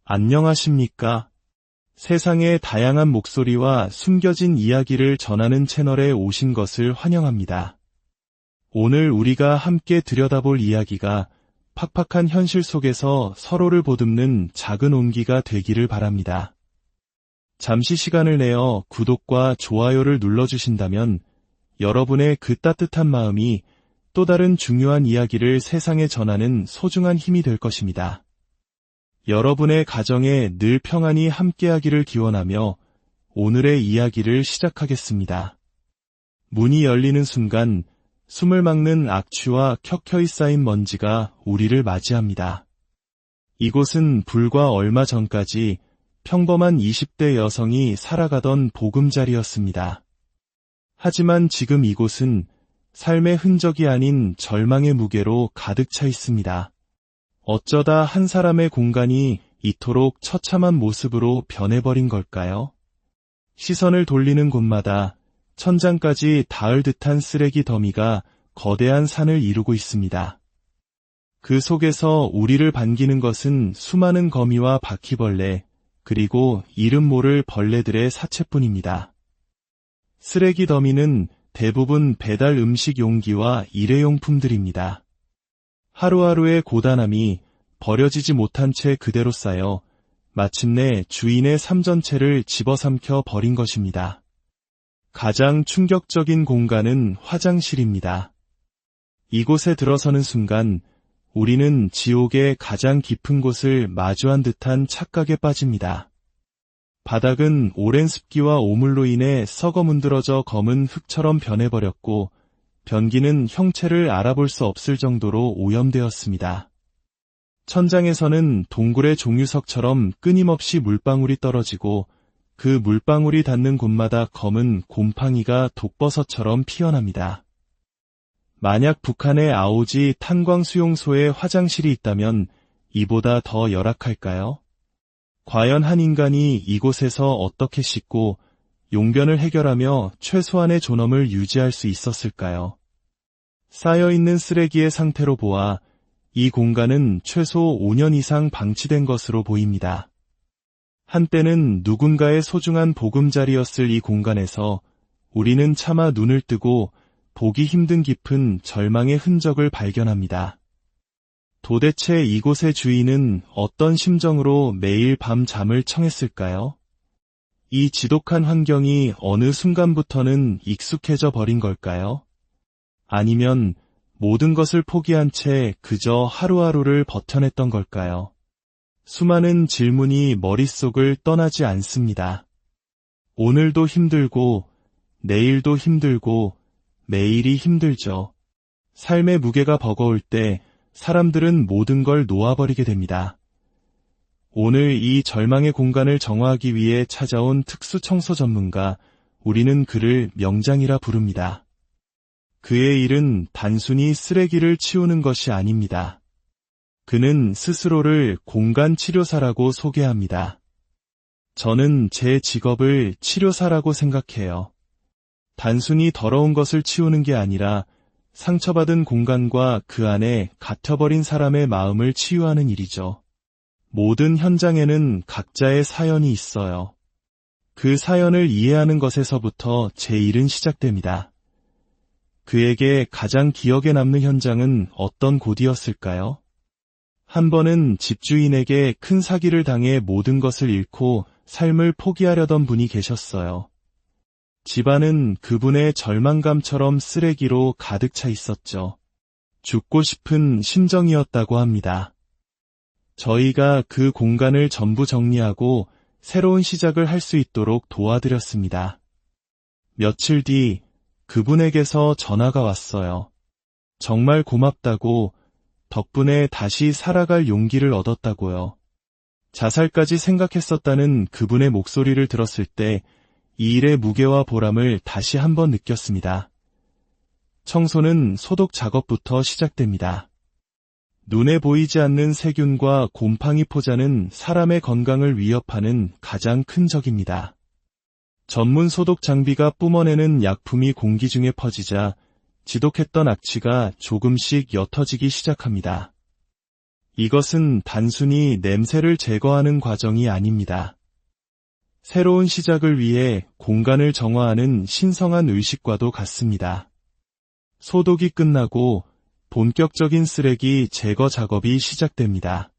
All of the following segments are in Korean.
안녕하십니까? 세상의 다양한 목소리와 숨겨진 이야기를 전하는 채널에 오신 것을 환영합니다. 오늘 우리가 함께 들여다볼 이야기가 팍팍한 현실 속에서 서로를 보듬는 작은 온기가 되기를 바랍니다. 잠시 시간을 내어 구독과 좋아요를 눌러주신다면 여러분의 그 따뜻한 마음이 또 다른 중요한 이야기를 세상에 전하는 소중한 힘이 될 것입니다. 여러분의 가정에 늘 평안이 함께하기를 기원하며 오늘의 이야기를 시작하겠습니다. 문이 열리는 순간 숨을 막는 악취와 켜켜이 쌓인 먼지가 우리를 맞이합니다. 이곳은 불과 얼마 전까지 평범한 20대 여성이 살아가던 보금자리였습니다. 하지만 지금 이곳은 삶의 흔적이 아닌 절망의 무게로 가득 차 있습니다. 어쩌다 한 사람의 공간이 이토록 처참한 모습으로 변해버린 걸까요? 시선을 돌리는 곳마다 천장까지 닿을 듯한 쓰레기 더미가 거대한 산을 이루고 있습니다. 그 속에서 우리를 반기는 것은 수많은 거미와 바퀴벌레, 그리고 이름 모를 벌레들의 사체뿐입니다. 쓰레기 더미는 대부분 배달 음식 용기와 일회용품들입니다. 하루하루의 고단함이 버려지지 못한 채 그대로 쌓여 마침내 주인의 삶 전체를 집어삼켜 버린 것입니다. 가장 충격적인 공간은 화장실입니다. 이곳에 들어서는 순간 우리는 지옥의 가장 깊은 곳을 마주한 듯한 착각에 빠집니다. 바닥은 오랜 습기와 오물로 인해 썩어 문드러져 검은 흙처럼 변해버렸고 변기는 형체를 알아볼 수 없을 정도로 오염되었습니다. 천장에서는 동굴의 종유석처럼 끊임없이 물방울이 떨어지고 그 물방울이 닿는 곳마다 검은 곰팡이가 독버섯처럼 피어납니다. 만약 북한의 아오지 탄광수용소에 화장실이 있다면 이보다 더 열악할까요? 과연 한 인간이 이곳에서 어떻게 씻고 용변을 해결하며 최소한의 존엄을 유지할 수 있었을까요? 쌓여있는 쓰레기의 상태로 보아 이 공간은 최소 5년 이상 방치된 것으로 보입니다. 한때는 누군가의 소중한 보금자리였을 이 공간에서 우리는 차마 눈을 뜨고 보기 힘든 깊은 절망의 흔적을 발견합니다. 도대체 이곳의 주인은 어떤 심정으로 매일 밤 잠을 청했을까요? 이 지독한 환경이 어느 순간부터는 익숙해져 버린 걸까요? 아니면 모든 것을 포기한 채 그저 하루하루를 버텨냈던 걸까요? 수많은 질문이 머릿속을 떠나지 않습니다. 오늘도 힘들고, 내일도 힘들고, 매일이 힘들죠. 삶의 무게가 버거울 때 사람들은 모든 걸 놓아버리게 됩니다. 오늘 이 절망의 공간을 정화하기 위해 찾아온 특수 청소 전문가, 우리는 그를 명장이라 부릅니다. 그의 일은 단순히 쓰레기를 치우는 것이 아닙니다. 그는 스스로를 공간 치료사라고 소개합니다. 저는 제 직업을 치료사라고 생각해요. 단순히 더러운 것을 치우는 게 아니라 상처받은 공간과 그 안에 갇혀버린 사람의 마음을 치유하는 일이죠. 모든 현장에는 각자의 사연이 있어요. 그 사연을 이해하는 것에서부터 제 일은 시작됩니다. 그에게 가장 기억에 남는 현장은 어떤 곳이었을까요? 한 번은 집주인에게 큰 사기를 당해 모든 것을 잃고 삶을 포기하려던 분이 계셨어요. 집안은 그분의 절망감처럼 쓰레기로 가득 차 있었죠. 죽고 싶은 심정이었다고 합니다. 저희가 그 공간을 전부 정리하고 새로운 시작을 할 수 있도록 도와드렸습니다. 며칠 뒤 그분에게서 전화가 왔어요. 정말 고맙다고, 덕분에 다시 살아갈 용기를 얻었다고요. 자살까지 생각했었다는 그분의 목소리를 들었을 때 이 일의 무게와 보람을 다시 한번 느꼈습니다. 청소는 소독 작업부터 시작됩니다. 눈에 보이지 않는 세균과 곰팡이 포자는 사람의 건강을 위협하는 가장 큰 적입니다. 전문 소독 장비가 뿜어내는 약품이 공기 중에 퍼지자 지독했던 악취가 조금씩 옅어지기 시작합니다. 이것은 단순히 냄새를 제거하는 과정이 아닙니다. 새로운 시작을 위해 공간을 정화하는 신성한 의식과도 같습니다. 소독이 끝나고 본격적인 쓰레기 제거 작업이 시작됩니다.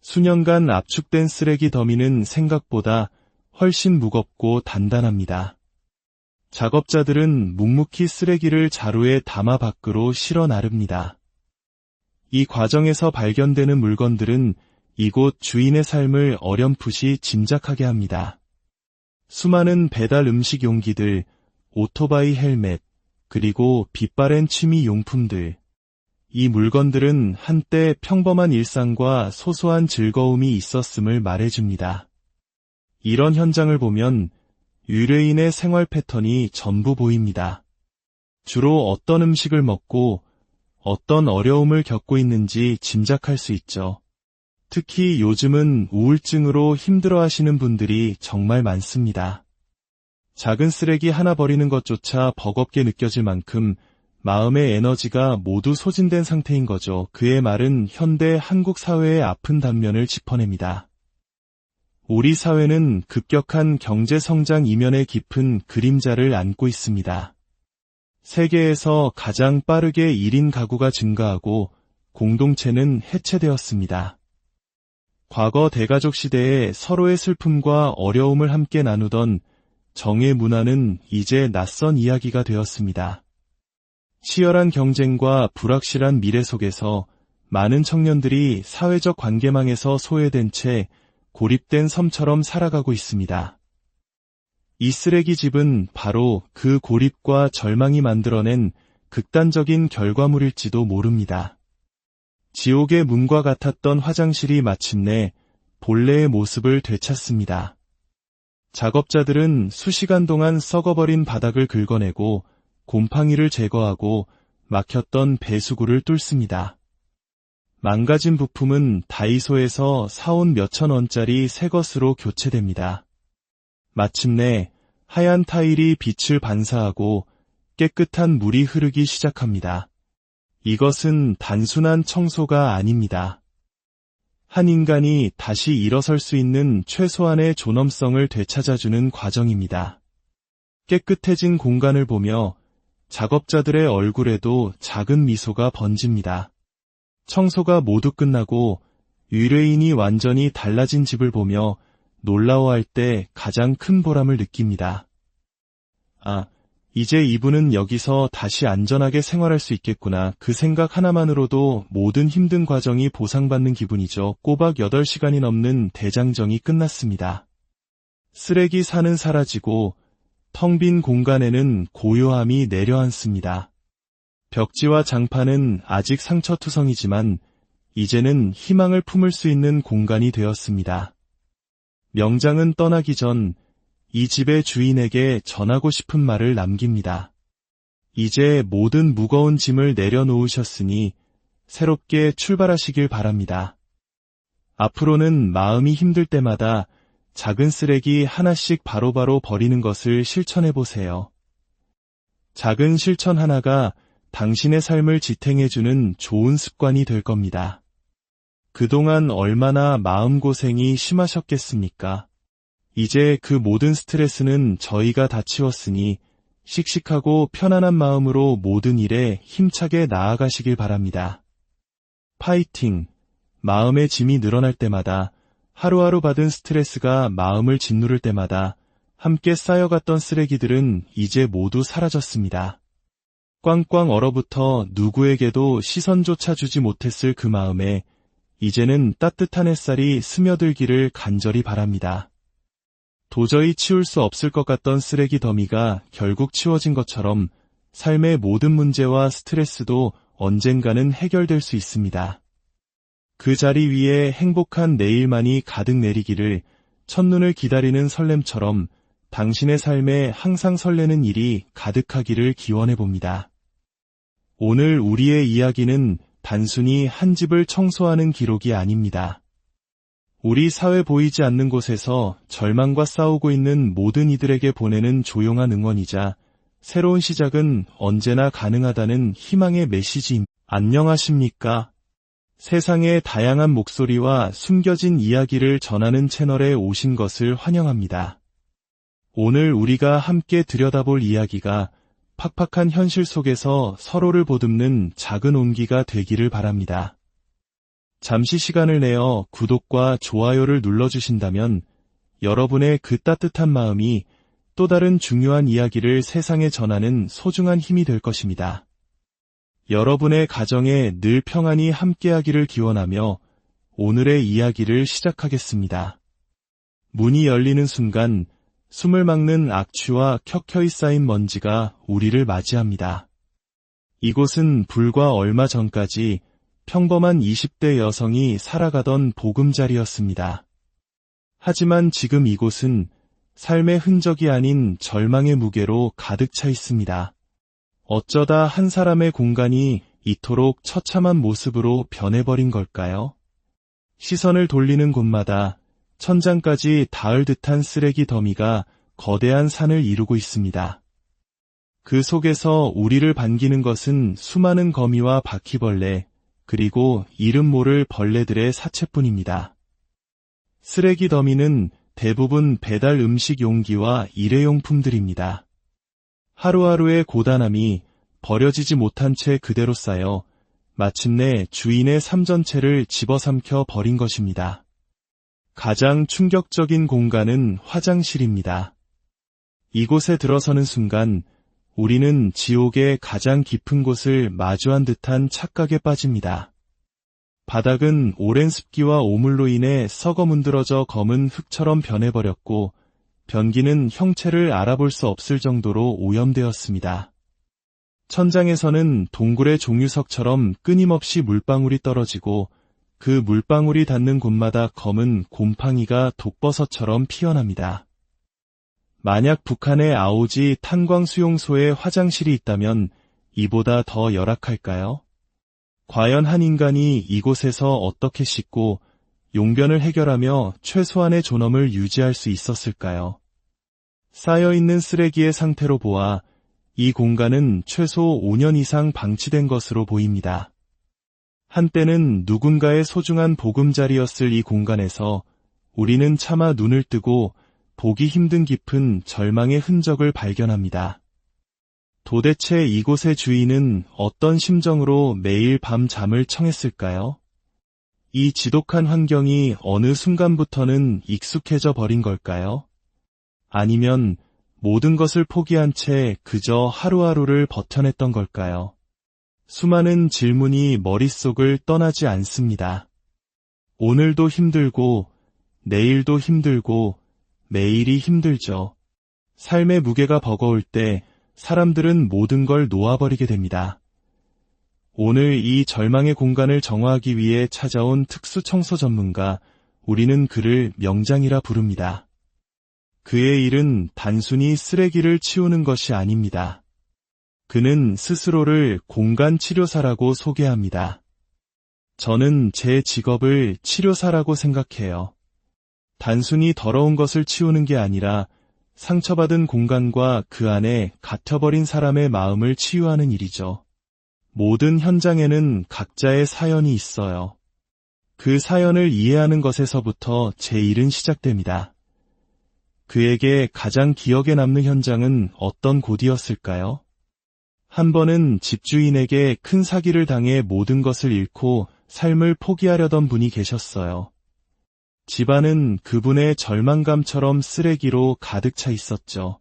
수년간 압축된 쓰레기 더미는 생각보다 훨씬 무겁고 단단합니다. 작업자들은 묵묵히 쓰레기를 자루에 담아 밖으로 실어 나릅니다. 이 과정에서 발견되는 물건들은 이곳 주인의 삶을 어렴풋이 짐작하게 합니다. 수많은 배달 음식 용기들, 오토바이 헬멧, 그리고 빛바랜 취미 용품들. 이 물건들은 한때 평범한 일상과 소소한 즐거움이 있었음을 말해줍니다. 이런 현장을 보면 의뢰인의 생활 패턴이 전부 보입니다. 주로 어떤 음식을 먹고 어떤 어려움을 겪고 있는지 짐작할 수 있죠. 특히 요즘은 우울증으로 힘들어하시는 분들이 정말 많습니다. 작은 쓰레기 하나 버리는 것조차 버겁게 느껴질 만큼 마음의 에너지가 모두 소진된 상태인 거죠. 그의 말은 현대 한국 사회의 아픈 단면을 짚어냅니다. 우리 사회는 급격한 경제 성장 이면에 깊은 그림자를 안고 있습니다. 세계에서 가장 빠르게 1인 가구가 증가하고 공동체는 해체되었습니다. 과거 대가족 시대에 서로의 슬픔과 어려움을 함께 나누던 정의 문화는 이제 낯선 이야기가 되었습니다. 치열한 경쟁과 불확실한 미래 속에서 많은 청년들이 사회적 관계망에서 소외된 채 고립된 섬처럼 살아가고 있습니다. 이 쓰레기집은 바로 그 고립과 절망이 만들어낸 극단적인 결과물일지도 모릅니다. 지옥의 문과 같았던 화장실이 마침내 본래의 모습을 되찾습니다. 작업자들은 수시간 동안 썩어버린 바닥을 긁어내고 곰팡이를 제거하고 막혔던 배수구를 뚫습니다. 망가진 부품은 다이소에서 사온 몇천 원짜리 새 것으로 교체됩니다. 마침내 하얀 타일이 빛을 반사하고 깨끗한 물이 흐르기 시작합니다. 이것은 단순한 청소가 아닙니다. 한 인간이 다시 일어설 수 있는 최소한의 존엄성을 되찾아주는 과정입니다. 깨끗해진 공간을 보며 작업자들의 얼굴에도 작은 미소가 번집니다. 청소가 모두 끝나고 의뢰인이 완전히 달라진 집을 보며 놀라워할 때 가장 큰 보람을 느낍니다. 아, 이제 이분은 여기서 다시 안전하게 생활할 수 있겠구나. 그 생각 하나만으로도 모든 힘든 과정이 보상받는 기분이죠. 꼬박 8시간이 넘는 대장정이 끝났습니다. 쓰레기 산은 사라지고 텅 빈 공간에는 고요함이 내려앉습니다. 벽지와 장판은 아직 상처투성이지만 이제는 희망을 품을 수 있는 공간이 되었습니다. 명장은 떠나기 전 이 집의 주인에게 전하고 싶은 말을 남깁니다. 이제 모든 무거운 짐을 내려놓으셨으니 새롭게 출발하시길 바랍니다. 앞으로는 마음이 힘들 때마다 작은 쓰레기 하나씩 바로바로 버리는 것을 실천해보세요. 작은 실천 하나가 당신의 삶을 지탱해주는 좋은 습관이 될 겁니다. 그동안 얼마나 마음고생이 심하셨겠습니까? 이제 그 모든 스트레스는 저희가 다 치웠으니 씩씩하고 편안한 마음으로 모든 일에 힘차게 나아가시길 바랍니다. 파이팅! 마음의 짐이 늘어날 때마다, 하루하루 받은 스트레스가 마음을 짓누를 때마다 함께 쌓여갔던 쓰레기들은 이제 모두 사라졌습니다. 꽝꽝 얼어붙어 누구에게도 시선조차 주지 못했을 그 마음에 이제는 따뜻한 햇살이 스며들기를 간절히 바랍니다. 도저히 치울 수 없을 것 같던 쓰레기 더미가 결국 치워진 것처럼 삶의 모든 문제와 스트레스도 언젠가는 해결될 수 있습니다. 그 자리 위에 행복한 내일만이 가득 내리기를 첫눈을 기다리는 설렘처럼 당신의 삶에 항상 설레는 일이 가득하기를 기원해봅니다. 오늘 우리의 이야기는 단순히 한 집을 청소하는 기록이 아닙니다. 우리 사회 보이지 않는 곳에서 절망과 싸우고 있는 모든 이들에게 보내는 조용한 응원이자 새로운 시작은 언제나 가능하다는 희망의 메시지입니다. 안녕하십니까? 세상의 다양한 목소리와 숨겨진 이야기를 전하는 채널에 오신 것을 환영합니다. 오늘 우리가 함께 들여다볼 이야기가 팍팍한 현실 속에서 서로를 보듬는 작은 온기가 되기를 바랍니다. 잠시 시간을 내어 구독과 좋아요를 눌러주신다면 여러분의 그 따뜻한 마음이 또 다른 중요한 이야기를 세상에 전하는 소중한 힘이 될 것입니다. 여러분의 가정에 늘 평안이 함께하기를 기원하며 오늘의 이야기를 시작하겠습니다. 문이 열리는 순간 숨을 막는 악취와 켜켜이 쌓인 먼지가 우리를 맞이합니다. 이곳은 불과 얼마 전까지 평범한 20대 여성이 살아가던 보금자리였습니다. 하지만 지금 이곳은 삶의 흔적이 아닌 절망의 무게로 가득 차 있습니다. 어쩌다 한 사람의 공간이 이토록 처참한 모습으로 변해버린 걸까요? 시선을 돌리는 곳마다 천장까지 닿을 듯한 쓰레기 더미가 거대한 산을 이루고 있습니다. 그 속에서 우리를 반기는 것은 수많은 거미와 바퀴벌레, 그리고 이름 모를 벌레들의 사체뿐입니다. 쓰레기 더미는 대부분 배달 음식 용기와 일회용품들입니다. 하루하루의 고단함이 버려지지 못한 채 그대로 쌓여 마침내 주인의 삶 전체를 집어삼켜 버린 것입니다. 가장 충격적인 공간은 화장실입니다. 이곳에 들어서는 순간 우리는 지옥의 가장 깊은 곳을 마주한 듯한 착각에 빠집니다. 바닥은 오랜 습기와 오물로 인해 썩어 문드러져 검은 흙처럼 변해버렸고 변기는 형체를 알아볼 수 없을 정도로 오염되었습니다. 천장에서는 동굴의 종유석처럼 끊임없이 물방울이 떨어지고 그 물방울이 닿는 곳마다 검은 곰팡이가 독버섯처럼 피어납니다. 만약 북한의 아오지 탄광수용소에 화장실이 있다면 이보다 더 열악할까요? 과연 한 인간이 이곳에서 어떻게 씻고 용변을 해결하며 최소한의 존엄을 유지할 수 있었을까요? 쌓여있는 쓰레기의 상태로 보아 이 공간은 최소 5년 이상 방치된 것으로 보입니다. 한때는 누군가의 소중한 보금자리였을 이 공간에서 우리는 차마 눈을 뜨고 보기 힘든 깊은 절망의 흔적을 발견합니다. 도대체 이곳의 주인은 어떤 심정으로 매일 밤 잠을 청했을까요? 이 지독한 환경이 어느 순간부터는 익숙해져 버린 걸까요? 아니면 모든 것을 포기한 채 그저 하루하루를 버텨냈던 걸까요? 수많은 질문이 머릿속을 떠나지 않습니다. 오늘도 힘들고, 내일도 힘들고, 매일이 힘들죠. 삶의 무게가 버거울 때 사람들은 모든 걸 놓아버리게 됩니다. 오늘 이 절망의 공간을 정화하기 위해 찾아온 특수 청소 전문가, 우리는 그를 명장이라 부릅니다. 그의 일은 단순히 쓰레기를 치우는 것이 아닙니다. 그는 스스로를 공간 치료사라고 소개합니다. 저는 제 직업을 치료사라고 생각해요. 단순히 더러운 것을 치우는 게 아니라 상처받은 공간과 그 안에 갇혀버린 사람의 마음을 치유하는 일이죠. 모든 현장에는 각자의 사연이 있어요. 그 사연을 이해하는 것에서부터 제 일은 시작됩니다. 그에게 가장 기억에 남는 현장은 어떤 곳이었을까요? 한 번은 집주인에게 큰 사기를 당해 모든 것을 잃고 삶을 포기하려던 분이 계셨어요. 집안은 그분의 절망감처럼 쓰레기로 가득 차 있었죠.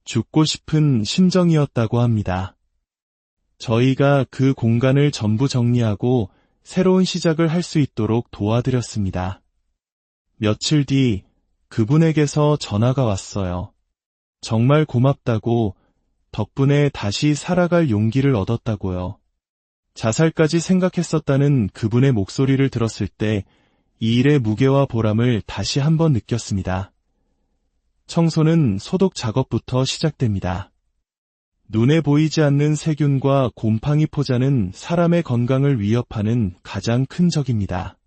죽고 싶은 심정이었다고 합니다. 저희가 그 공간을 전부 정리하고 새로운 시작을 할 수 있도록 도와드렸습니다. 며칠 뒤 그분에게서 전화가 왔어요. 정말 고맙다고, 덕분에 다시 살아갈 용기를 얻었다고요. 자살까지 생각했었다는 그분의 목소리를 들었을 때 이 일의 무게와 보람을 다시 한번 느꼈습니다. 청소는 소독 작업부터 시작됩니다. 눈에 보이지 않는 세균과 곰팡이 포자는 사람의 건강을 위협하는 가장 큰 적입니다.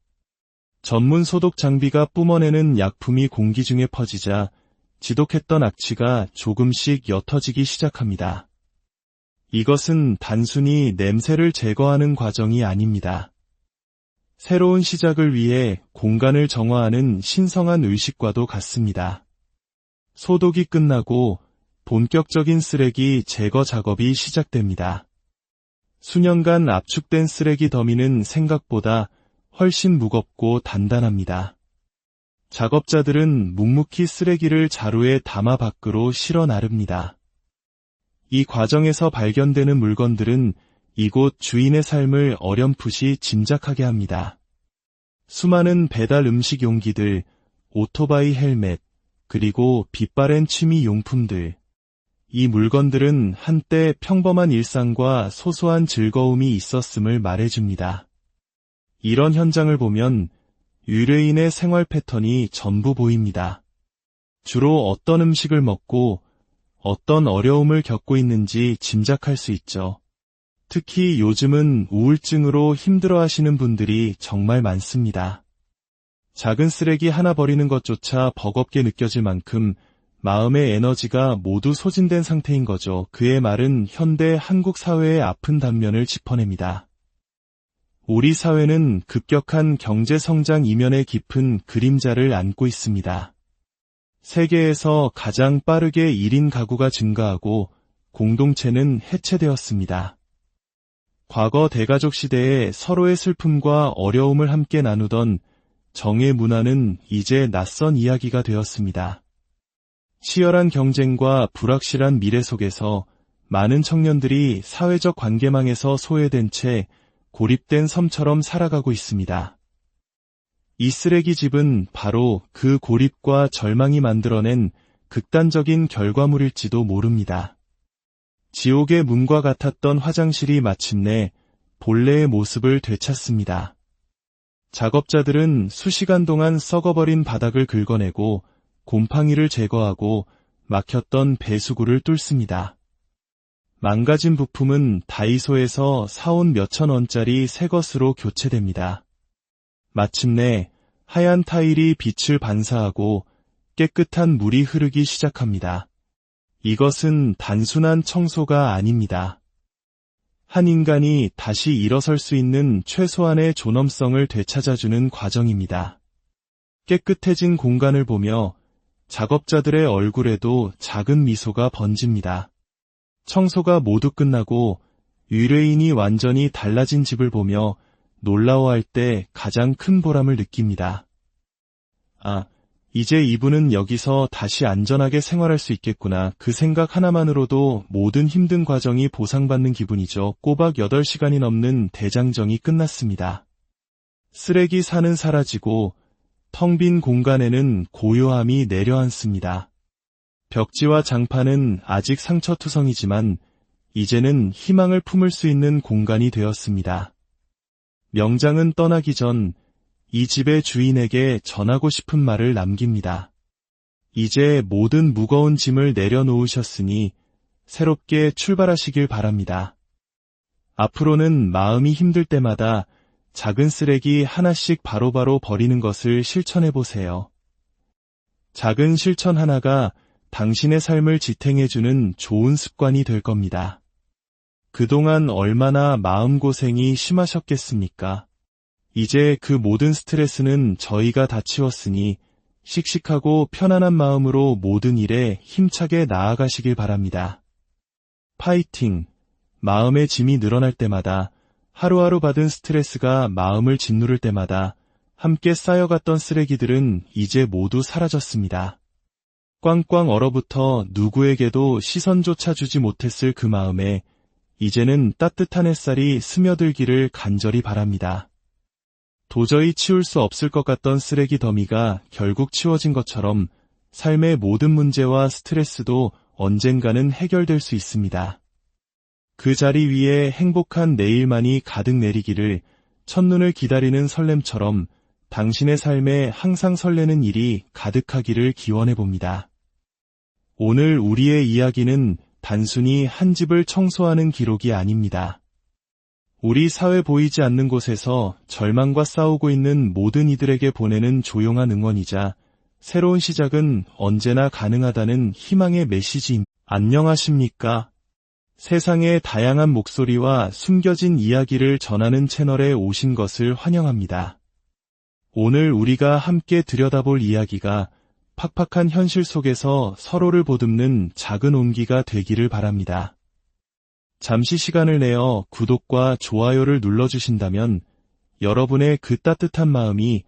전문 소독 장비가 뿜어내는 약품이 공기 중에 퍼지자 지독했던 악취가 조금씩 옅어지기 시작합니다. 이것은 단순히 냄새를 제거하는 과정이 아닙니다. 새로운 시작을 위해 공간을 정화하는 신성한 의식과도 같습니다. 소독이 끝나고 본격적인 쓰레기 제거 작업이 시작됩니다. 수년간 압축된 쓰레기 더미는 생각보다 훨씬 무겁고 단단합니다. 작업자들은 묵묵히 쓰레기를 자루에 담아 밖으로 실어 나릅니다. 이 과정에서 발견되는 물건들은 이곳 주인의 삶을 어렴풋이 짐작하게 합니다. 수많은 배달 음식 용기들, 오토바이 헬멧, 그리고 빛바랜 취미 용품들. 이 물건들은 한때 평범한 일상과 소소한 즐거움이 있었음을 말해줍니다. 이런 현장을 보면 의뢰인의 생활 패턴이 전부 보입니다. 주로 어떤 음식을 먹고 어떤 어려움을 겪고 있는지 짐작할 수 있죠. 특히 요즘은 우울증으로 힘들어하시는 분들이 정말 많습니다. 작은 쓰레기 하나 버리는 것조차 버겁게 느껴질 만큼 마음의 에너지가 모두 소진된 상태인 거죠. 그의 말은 현대 한국 사회의 아픈 단면을 짚어냅니다. 우리 사회는 급격한 경제 성장 이면에 깊은 그림자를 안고 있습니다. 세계에서 가장 빠르게 1인 가구가 증가하고 공동체는 해체되었습니다. 과거 대가족 시대에 서로의 슬픔과 어려움을 함께 나누던 정의 문화는 이제 낯선 이야기가 되었습니다. 치열한 경쟁과 불확실한 미래 속에서 많은 청년들이 사회적 관계망에서 소외된 채 고립된 섬처럼 살아가고 있습니다. 이 쓰레기집은 바로 그 고립과 절망이 만들어낸 극단적인 결과물일지도 모릅니다. 지옥의 문과 같았던 화장실이 마침내 본래의 모습을 되찾습니다. 작업자들은 수시간 동안 썩어버린 바닥을 긁어내고 곰팡이를 제거하고 막혔던 배수구를 뚫습니다. 망가진 부품은 다이소에서 사온 몇천 원짜리 새 것으로 교체됩니다. 마침내 하얀 타일이 빛을 반사하고 깨끗한 물이 흐르기 시작합니다. 이것은 단순한 청소가 아닙니다. 한 인간이 다시 일어설 수 있는 최소한의 존엄성을 되찾아주는 과정입니다. 깨끗해진 공간을 보며 작업자들의 얼굴에도 작은 미소가 번집니다. 청소가 모두 끝나고 의뢰인이 완전히 달라진 집을 보며 놀라워할 때 가장 큰 보람을 느낍니다. 아, 이제 이분은 여기서 다시 안전하게 생활할 수 있겠구나. 그 생각 하나만으로도 모든 힘든 과정이 보상받는 기분이죠. 꼬박 8시간이 넘는 대장정이 끝났습니다. 쓰레기 산은 사라지고 텅 빈 공간에는 고요함이 내려앉습니다. 벽지와 장판은 아직 상처투성이지만 이제는 희망을 품을 수 있는 공간이 되었습니다. 명장은 떠나기 전 이 집의 주인에게 전하고 싶은 말을 남깁니다. 이제 모든 무거운 짐을 내려놓으셨으니 새롭게 출발하시길 바랍니다. 앞으로는 마음이 힘들 때마다 작은 쓰레기 하나씩 바로바로 버리는 것을 실천해보세요. 작은 실천 하나가 당신의 삶을 지탱해주는 좋은 습관이 될 겁니다. 그동안 얼마나 마음고생이 심하셨겠습니까? 이제 그 모든 스트레스는 저희가 다 치웠으니 씩씩하고 편안한 마음으로 모든 일에 힘차게 나아가시길 바랍니다. 파이팅! 마음의 짐이 늘어날 때마다, 하루하루 받은 스트레스가 마음을 짓누를 때마다 함께 쌓여갔던 쓰레기들은 이제 모두 사라졌습니다. 꽝꽝 얼어붙어 누구에게도 시선조차 주지 못했을 그 마음에 이제는 따뜻한 햇살이 스며들기를 간절히 바랍니다. 도저히 치울 수 없을 것 같던 쓰레기 더미가 결국 치워진 것처럼 삶의 모든 문제와 스트레스도 언젠가는 해결될 수 있습니다. 그 자리 위에 행복한 내일만이 가득 내리기를 첫눈을 기다리는 설렘처럼 당신의 삶에 항상 설레는 일이 가득하기를 기원해봅니다. 오늘 우리의 이야기는 단순히 한 집을 청소하는 기록이 아닙니다. 우리 사회 보이지 않는 곳에서 절망과 싸우고 있는 모든 이들에게 보내는 조용한 응원이자 새로운 시작은 언제나 가능하다는 희망의 메시지입니다. 안녕하십니까? 세상의 다양한 목소리와 숨겨진 이야기를 전하는 채널에 오신 것을 환영합니다. 오늘 우리가 함께 들여다볼 이야기가 팍팍한 현실 속에서 서로를 보듬는 작은 온기가 되기를 바랍니다. 잠시 시간을 내어 구독과 좋아요를 눌러주신다면 여러분의 그 따뜻한 마음이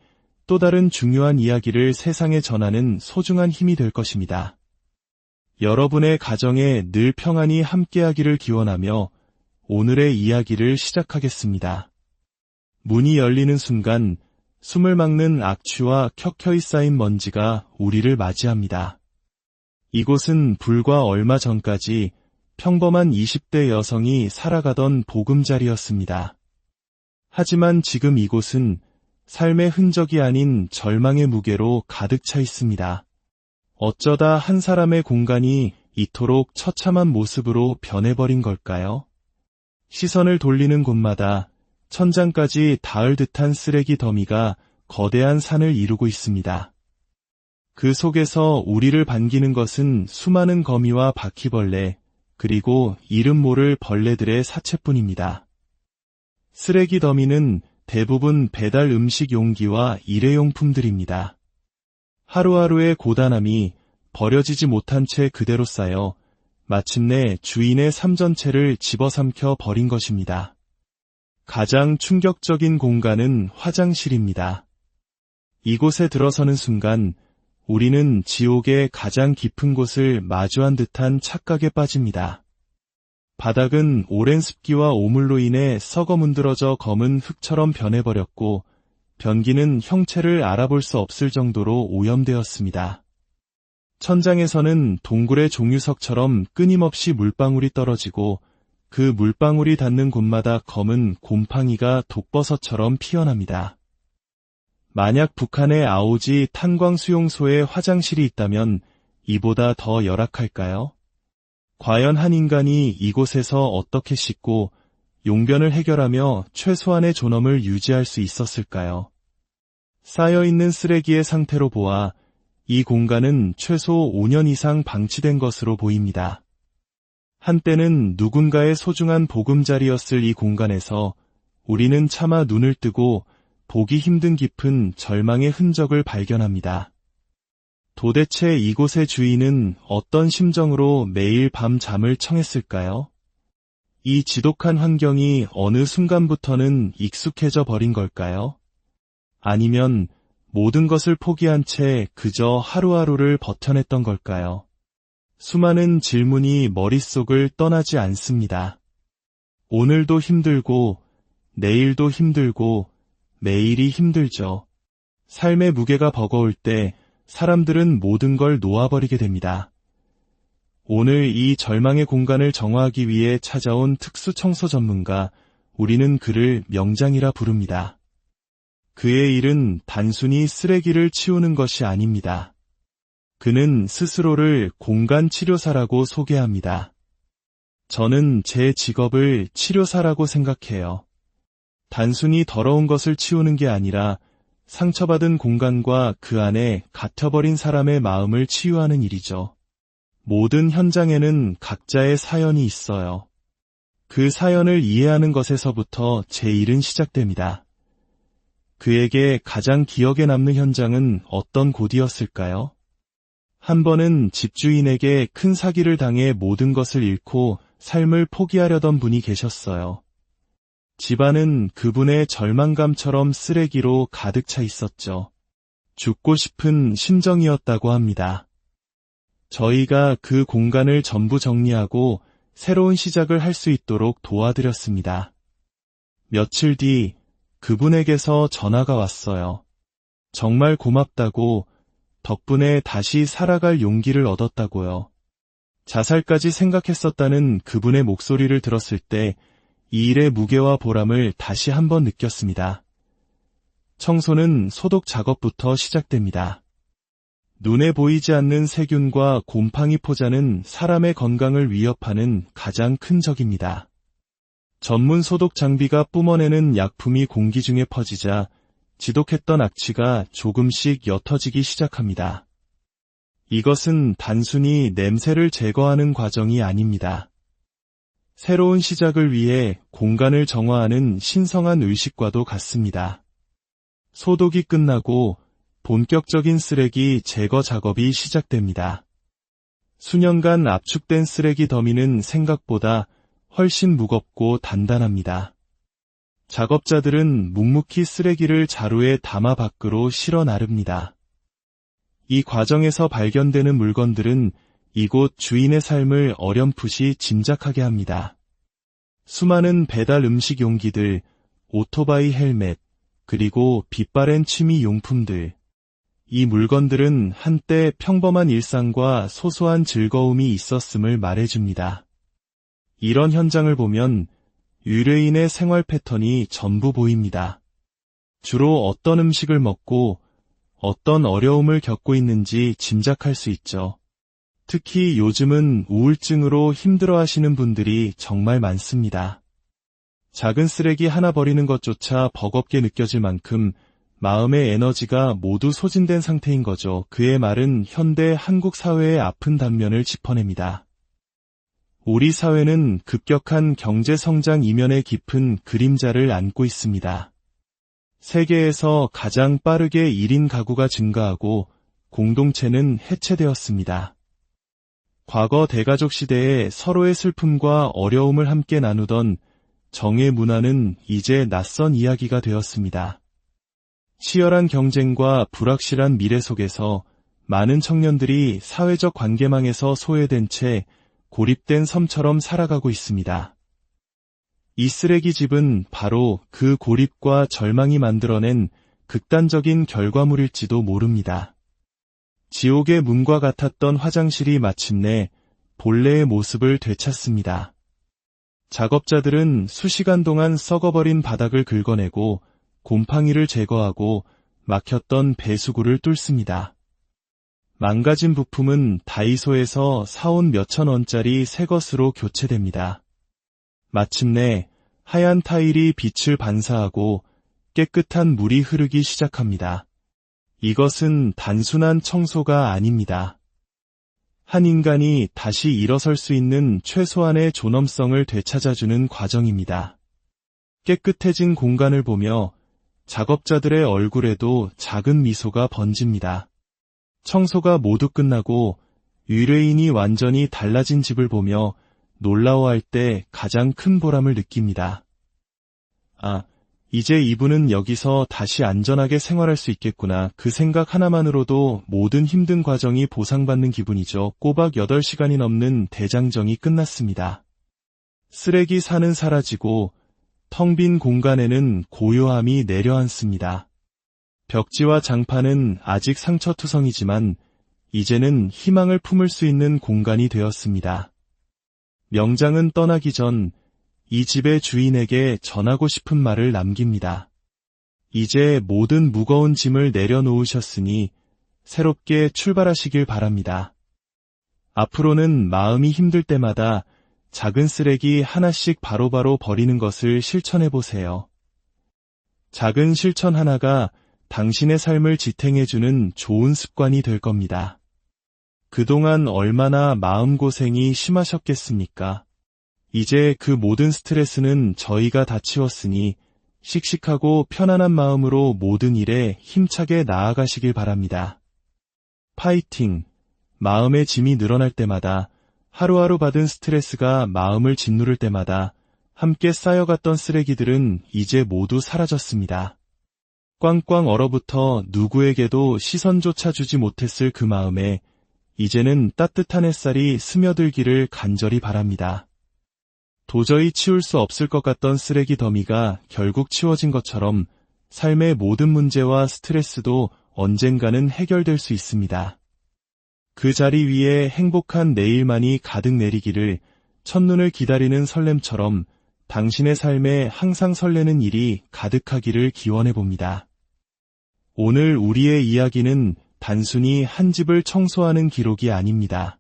또 다른 중요한 이야기를 세상에 전하는 소중한 힘이 될 것입니다. 여러분의 가정에 늘 평안이 함께하기를 기원하며 오늘의 이야기를 시작하겠습니다. 문이 열리는 순간 숨을 막는 악취와 켜켜이 쌓인 먼지가 우리를 맞이합니다. 이곳은 불과 얼마 전까지 평범한 20대 여성이 살아가던 보금자리였습니다. 하지만 지금 이곳은 삶의 흔적이 아닌 절망의 무게로 가득 차 있습니다. 어쩌다 한 사람의 공간이 이토록 처참한 모습으로 변해버린 걸까요? 시선을 돌리는 곳마다 천장까지 닿을 듯한 쓰레기 더미가 거대한 산을 이루고 있습니다. 그 속에서 우리를 반기는 것은 수많은 거미와 바퀴벌레, 그리고 이름 모를 벌레들의 사체뿐입니다. 쓰레기 더미는 대부분 배달 음식 용기와 일회용품들입니다. 하루하루의 고단함이 버려지지 못한 채 그대로 쌓여 마침내 주인의 삶 전체를 집어삼켜 버린 것입니다. 가장 충격적인 공간은 화장실입니다. 이곳에 들어서는 순간 우리는 지옥의 가장 깊은 곳을 마주한 듯한 착각에 빠집니다. 바닥은 오랜 습기와 오물로 인해 썩어 문드러져 검은 흙처럼 변해버렸고 변기는 형체를 알아볼 수 없을 정도로 오염되었습니다. 천장에서는 동굴의 종유석처럼 끊임없이 물방울이 떨어지고 그 물방울이 닿는 곳마다 검은 곰팡이가 독버섯처럼 피어납니다. 만약 북한의 아오지 탄광수용소에 화장실이 있다면 이보다 더 열악할까요? 과연 한 인간이 이곳에서 어떻게 씻고 용변을 해결하며 최소한의 존엄을 유지할 수 있었을까요? 쌓여있는 쓰레기의 상태로 보아 이 공간은 최소 5년 이상 방치된 것으로 보입니다. 한때는 누군가의 소중한 보금자리였을 이 공간에서 우리는 차마 눈을 뜨고 보기 힘든 깊은 절망의 흔적을 발견합니다. 도대체 이곳의 주인은 어떤 심정으로 매일 밤 잠을 청했을까요? 이 지독한 환경이 어느 순간부터는 익숙해져 버린 걸까요? 아니면 모든 것을 포기한 채 그저 하루하루를 버텨냈던 걸까요? 수많은 질문이 머릿속을 떠나지 않습니다. 오늘도 힘들고, 내일도 힘들고, 매일이 힘들죠. 삶의 무게가 버거울 때 사람들은 모든 걸 놓아버리게 됩니다. 오늘 이 절망의 공간을 정화하기 위해 찾아온 특수 청소 전문가, 우리는 그를 명장이라 부릅니다. 그의 일은 단순히 쓰레기를 치우는 것이 아닙니다. 그는 스스로를 공간 치료사라고 소개합니다. 저는 제 직업을 치료사라고 생각해요. 단순히 더러운 것을 치우는 게 아니라 상처받은 공간과 그 안에 갇혀버린 사람의 마음을 치유하는 일이죠. 모든 현장에는 각자의 사연이 있어요. 그 사연을 이해하는 것에서부터 제 일은 시작됩니다. 그에게 가장 기억에 남는 현장은 어떤 곳이었을까요? 한 번은 집주인에게 큰 사기를 당해 모든 것을 잃고 삶을 포기하려던 분이 계셨어요. 집안은 그분의 절망감처럼 쓰레기로 가득 차 있었죠. 죽고 싶은 심정이었다고 합니다. 저희가 그 공간을 전부 정리하고 새로운 시작을 할 수 있도록 도와드렸습니다. 며칠 뒤 그분에게서 전화가 왔어요. 정말 고맙다고, 덕분에 다시 살아갈 용기를 얻었다고요. 자살까지 생각했었다는 그분의 목소리를 들었을 때 이 일의 무게와 보람을 다시 한번 느꼈습니다. 청소는 소독 작업부터 시작됩니다. 눈에 보이지 않는 세균과 곰팡이 포자는 사람의 건강을 위협하는 가장 큰 적입니다. 전문 소독 장비가 뿜어내는 약품이 공기 중에 퍼지자 지독했던 악취가 조금씩 옅어지기 시작합니다. 이것은 단순히 냄새를 제거하는 과정이 아닙니다. 새로운 시작을 위해 공간을 정화하는 신성한 의식과도 같습니다. 소독이 끝나고 본격적인 쓰레기 제거 작업이 시작됩니다. 수년간 압축된 쓰레기 더미는 생각보다 훨씬 무겁고 단단합니다. 작업자들은 묵묵히 쓰레기를 자루에 담아 밖으로 실어 나릅니다. 이 과정에서 발견되는 물건들은 이곳 주인의 삶을 어렴풋이 짐작하게 합니다. 수많은 배달 음식 용기들, 오토바이 헬멧, 그리고 빛바랜 취미 용품들. 이 물건들은 한때 평범한 일상과 소소한 즐거움이 있었음을 말해줍니다. 이런 현장을 보면 의뢰인의 생활 패턴이 전부 보입니다. 주로 어떤 음식을 먹고 어떤 어려움을 겪고 있는지 짐작할 수 있죠. 특히 요즘은 우울증으로 힘들어하시는 분들이 정말 많습니다. 작은 쓰레기 하나 버리는 것조차 버겁게 느껴질 만큼 마음의 에너지가 모두 소진된 상태인 거죠. 그의 말은 현대 한국 사회의 아픈 단면을 짚어냅니다. 우리 사회는 급격한 경제 성장 이면에 깊은 그림자를 안고 있습니다. 세계에서 가장 빠르게 1인 가구가 증가하고 공동체는 해체되었습니다. 과거 대가족 시대에 서로의 슬픔과 어려움을 함께 나누던 정의 문화는 이제 낯선 이야기가 되었습니다. 치열한 경쟁과 불확실한 미래 속에서 많은 청년들이 사회적 관계망에서 소외된 채 고립된 섬처럼 살아가고 있습니다. 이 쓰레기집은 바로 그 고립과 절망이 만들어낸 극단적인 결과물일지도 모릅니다. 지옥의 문과 같았던 화장실이 마침내 본래의 모습을 되찾습니다. 작업자들은 수시간 동안 썩어버린 바닥을 긁어내고 곰팡이를 제거하고 막혔던 배수구를 뚫습니다. 망가진 부품은 다이소에서 사온 몇천 원짜리 새 것으로 교체됩니다. 마침내 하얀 타일이 빛을 반사하고 깨끗한 물이 흐르기 시작합니다. 이것은 단순한 청소가 아닙니다. 한 인간이 다시 일어설 수 있는 최소한의 존엄성을 되찾아주는 과정입니다. 깨끗해진 공간을 보며 작업자들의 얼굴에도 작은 미소가 번집니다. 청소가 모두 끝나고 의뢰인이 완전히 달라진 집을 보며 놀라워할 때 가장 큰 보람을 느낍니다. 아, 이제 이분은 여기서 다시 안전하게 생활할 수 있겠구나. 그 생각 하나만으로도 모든 힘든 과정이 보상받는 기분이죠. 꼬박 8시간이 넘는 대장정이 끝났습니다. 쓰레기 산은 사라지고 텅 빈 공간에는 고요함이 내려앉습니다. 벽지와 장판은 아직 상처투성이지만 이제는 희망을 품을 수 있는 공간이 되었습니다. 명장은 떠나기 전 이 집의 주인에게 전하고 싶은 말을 남깁니다. 이제 모든 무거운 짐을 내려놓으셨으니 새롭게 출발하시길 바랍니다. 앞으로는 마음이 힘들 때마다 작은 쓰레기 하나씩 바로바로 버리는 것을 실천해보세요. 작은 실천 하나가 당신의 삶을 지탱해주는 좋은 습관이 될 겁니다. 그동안 얼마나 마음고생이 심하셨겠습니까? 이제 그 모든 스트레스는 저희가 다 치웠으니 씩씩하고 편안한 마음으로 모든 일에 힘차게 나아가시길 바랍니다. 파이팅! 마음의 짐이 늘어날 때마다, 하루하루 받은 스트레스가 마음을 짓누를 때마다 함께 쌓여갔던 쓰레기들은 이제 모두 사라졌습니다. 꽝꽝 얼어붙어 누구에게도 시선조차 주지 못했을 그 마음에 이제는 따뜻한 햇살이 스며들기를 간절히 바랍니다. 도저히 치울 수 없을 것 같던 쓰레기 더미가 결국 치워진 것처럼 삶의 모든 문제와 스트레스도 언젠가는 해결될 수 있습니다. 그 자리 위에 행복한 내일만이 가득 내리기를 첫눈을 기다리는 설렘처럼 당신의 삶에 항상 설레는 일이 가득하기를 기원해봅니다. 오늘 우리의 이야기는 단순히 한 집을 청소하는 기록이 아닙니다.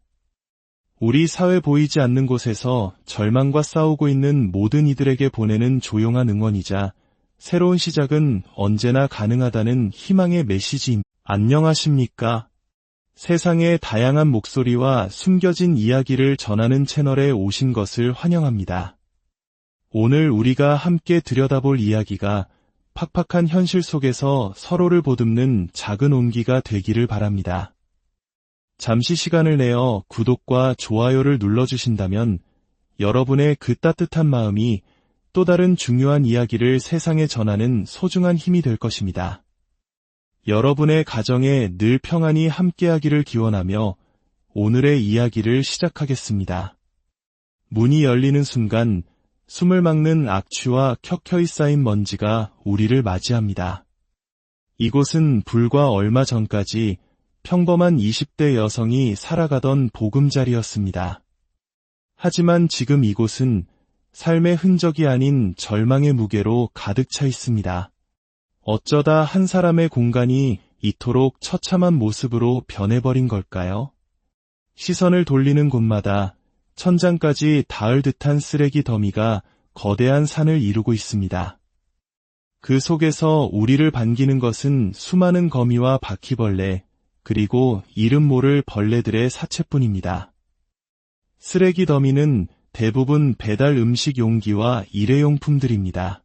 우리 사회 보이지 않는 곳에서 절망과 싸우고 있는 모든 이들에게 보내는 조용한 응원이자 새로운 시작은 언제나 가능하다는 희망의 메시지입니다. 안녕하십니까? 세상의 다양한 목소리와 숨겨진 이야기를 전하는 채널에 오신 것을 환영합니다. 오늘 우리가 함께 들여다볼 이야기가 팍팍한 현실 속에서 서로를 보듬는 작은 온기가 되기를 바랍니다. 잠시 시간을 내어 구독과 좋아요를 눌러주신다면 여러분의 그 따뜻한 마음이 또 다른 중요한 이야기를 세상에 전하는 소중한 힘이 될 것입니다. 여러분의 가정에 늘 평안이 함께하기를 기원하며 오늘의 이야기를 시작하겠습니다. 문이 열리는 순간 숨을 막는 악취와 켜켜이 쌓인 먼지가 우리를 맞이합니다. 이곳은 불과 얼마 전까지 평범한 20대 여성이 살아가던 보금자리였습니다. 하지만 지금 이곳은 삶의 흔적이 아닌 절망의 무게로 가득 차 있습니다. 어쩌다 한 사람의 공간이 이토록 처참한 모습으로 변해버린 걸까요? 시선을 돌리는 곳마다 천장까지 닿을 듯한 쓰레기 더미가 거대한 산을 이루고 있습니다. 그 속에서 우리를 반기는 것은 수많은 거미와 바퀴벌레, 그리고 이름 모를 벌레들의 사체뿐입니다. 쓰레기 더미는 대부분 배달 음식 용기와 일회용품들입니다.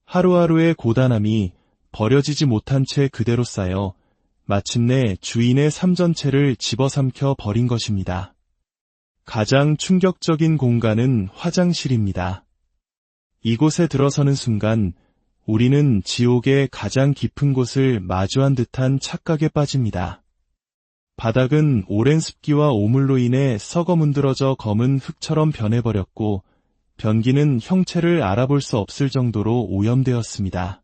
하루하루의 고단함이 버려지지 못한 채 그대로 쌓여 마침내 주인의 삶 전체를 집어삼켜 버린 것입니다. 가장 충격적인 공간은 화장실입니다. 이곳에 들어서는 순간 우리는 지옥의 가장 깊은 곳을 마주한 듯한 착각에 빠집니다. 바닥은 오랜 습기와 오물로 인해 썩어 문드러져 검은 흙처럼 변해버렸고 변기는 형체를 알아볼 수 없을 정도로 오염되었습니다.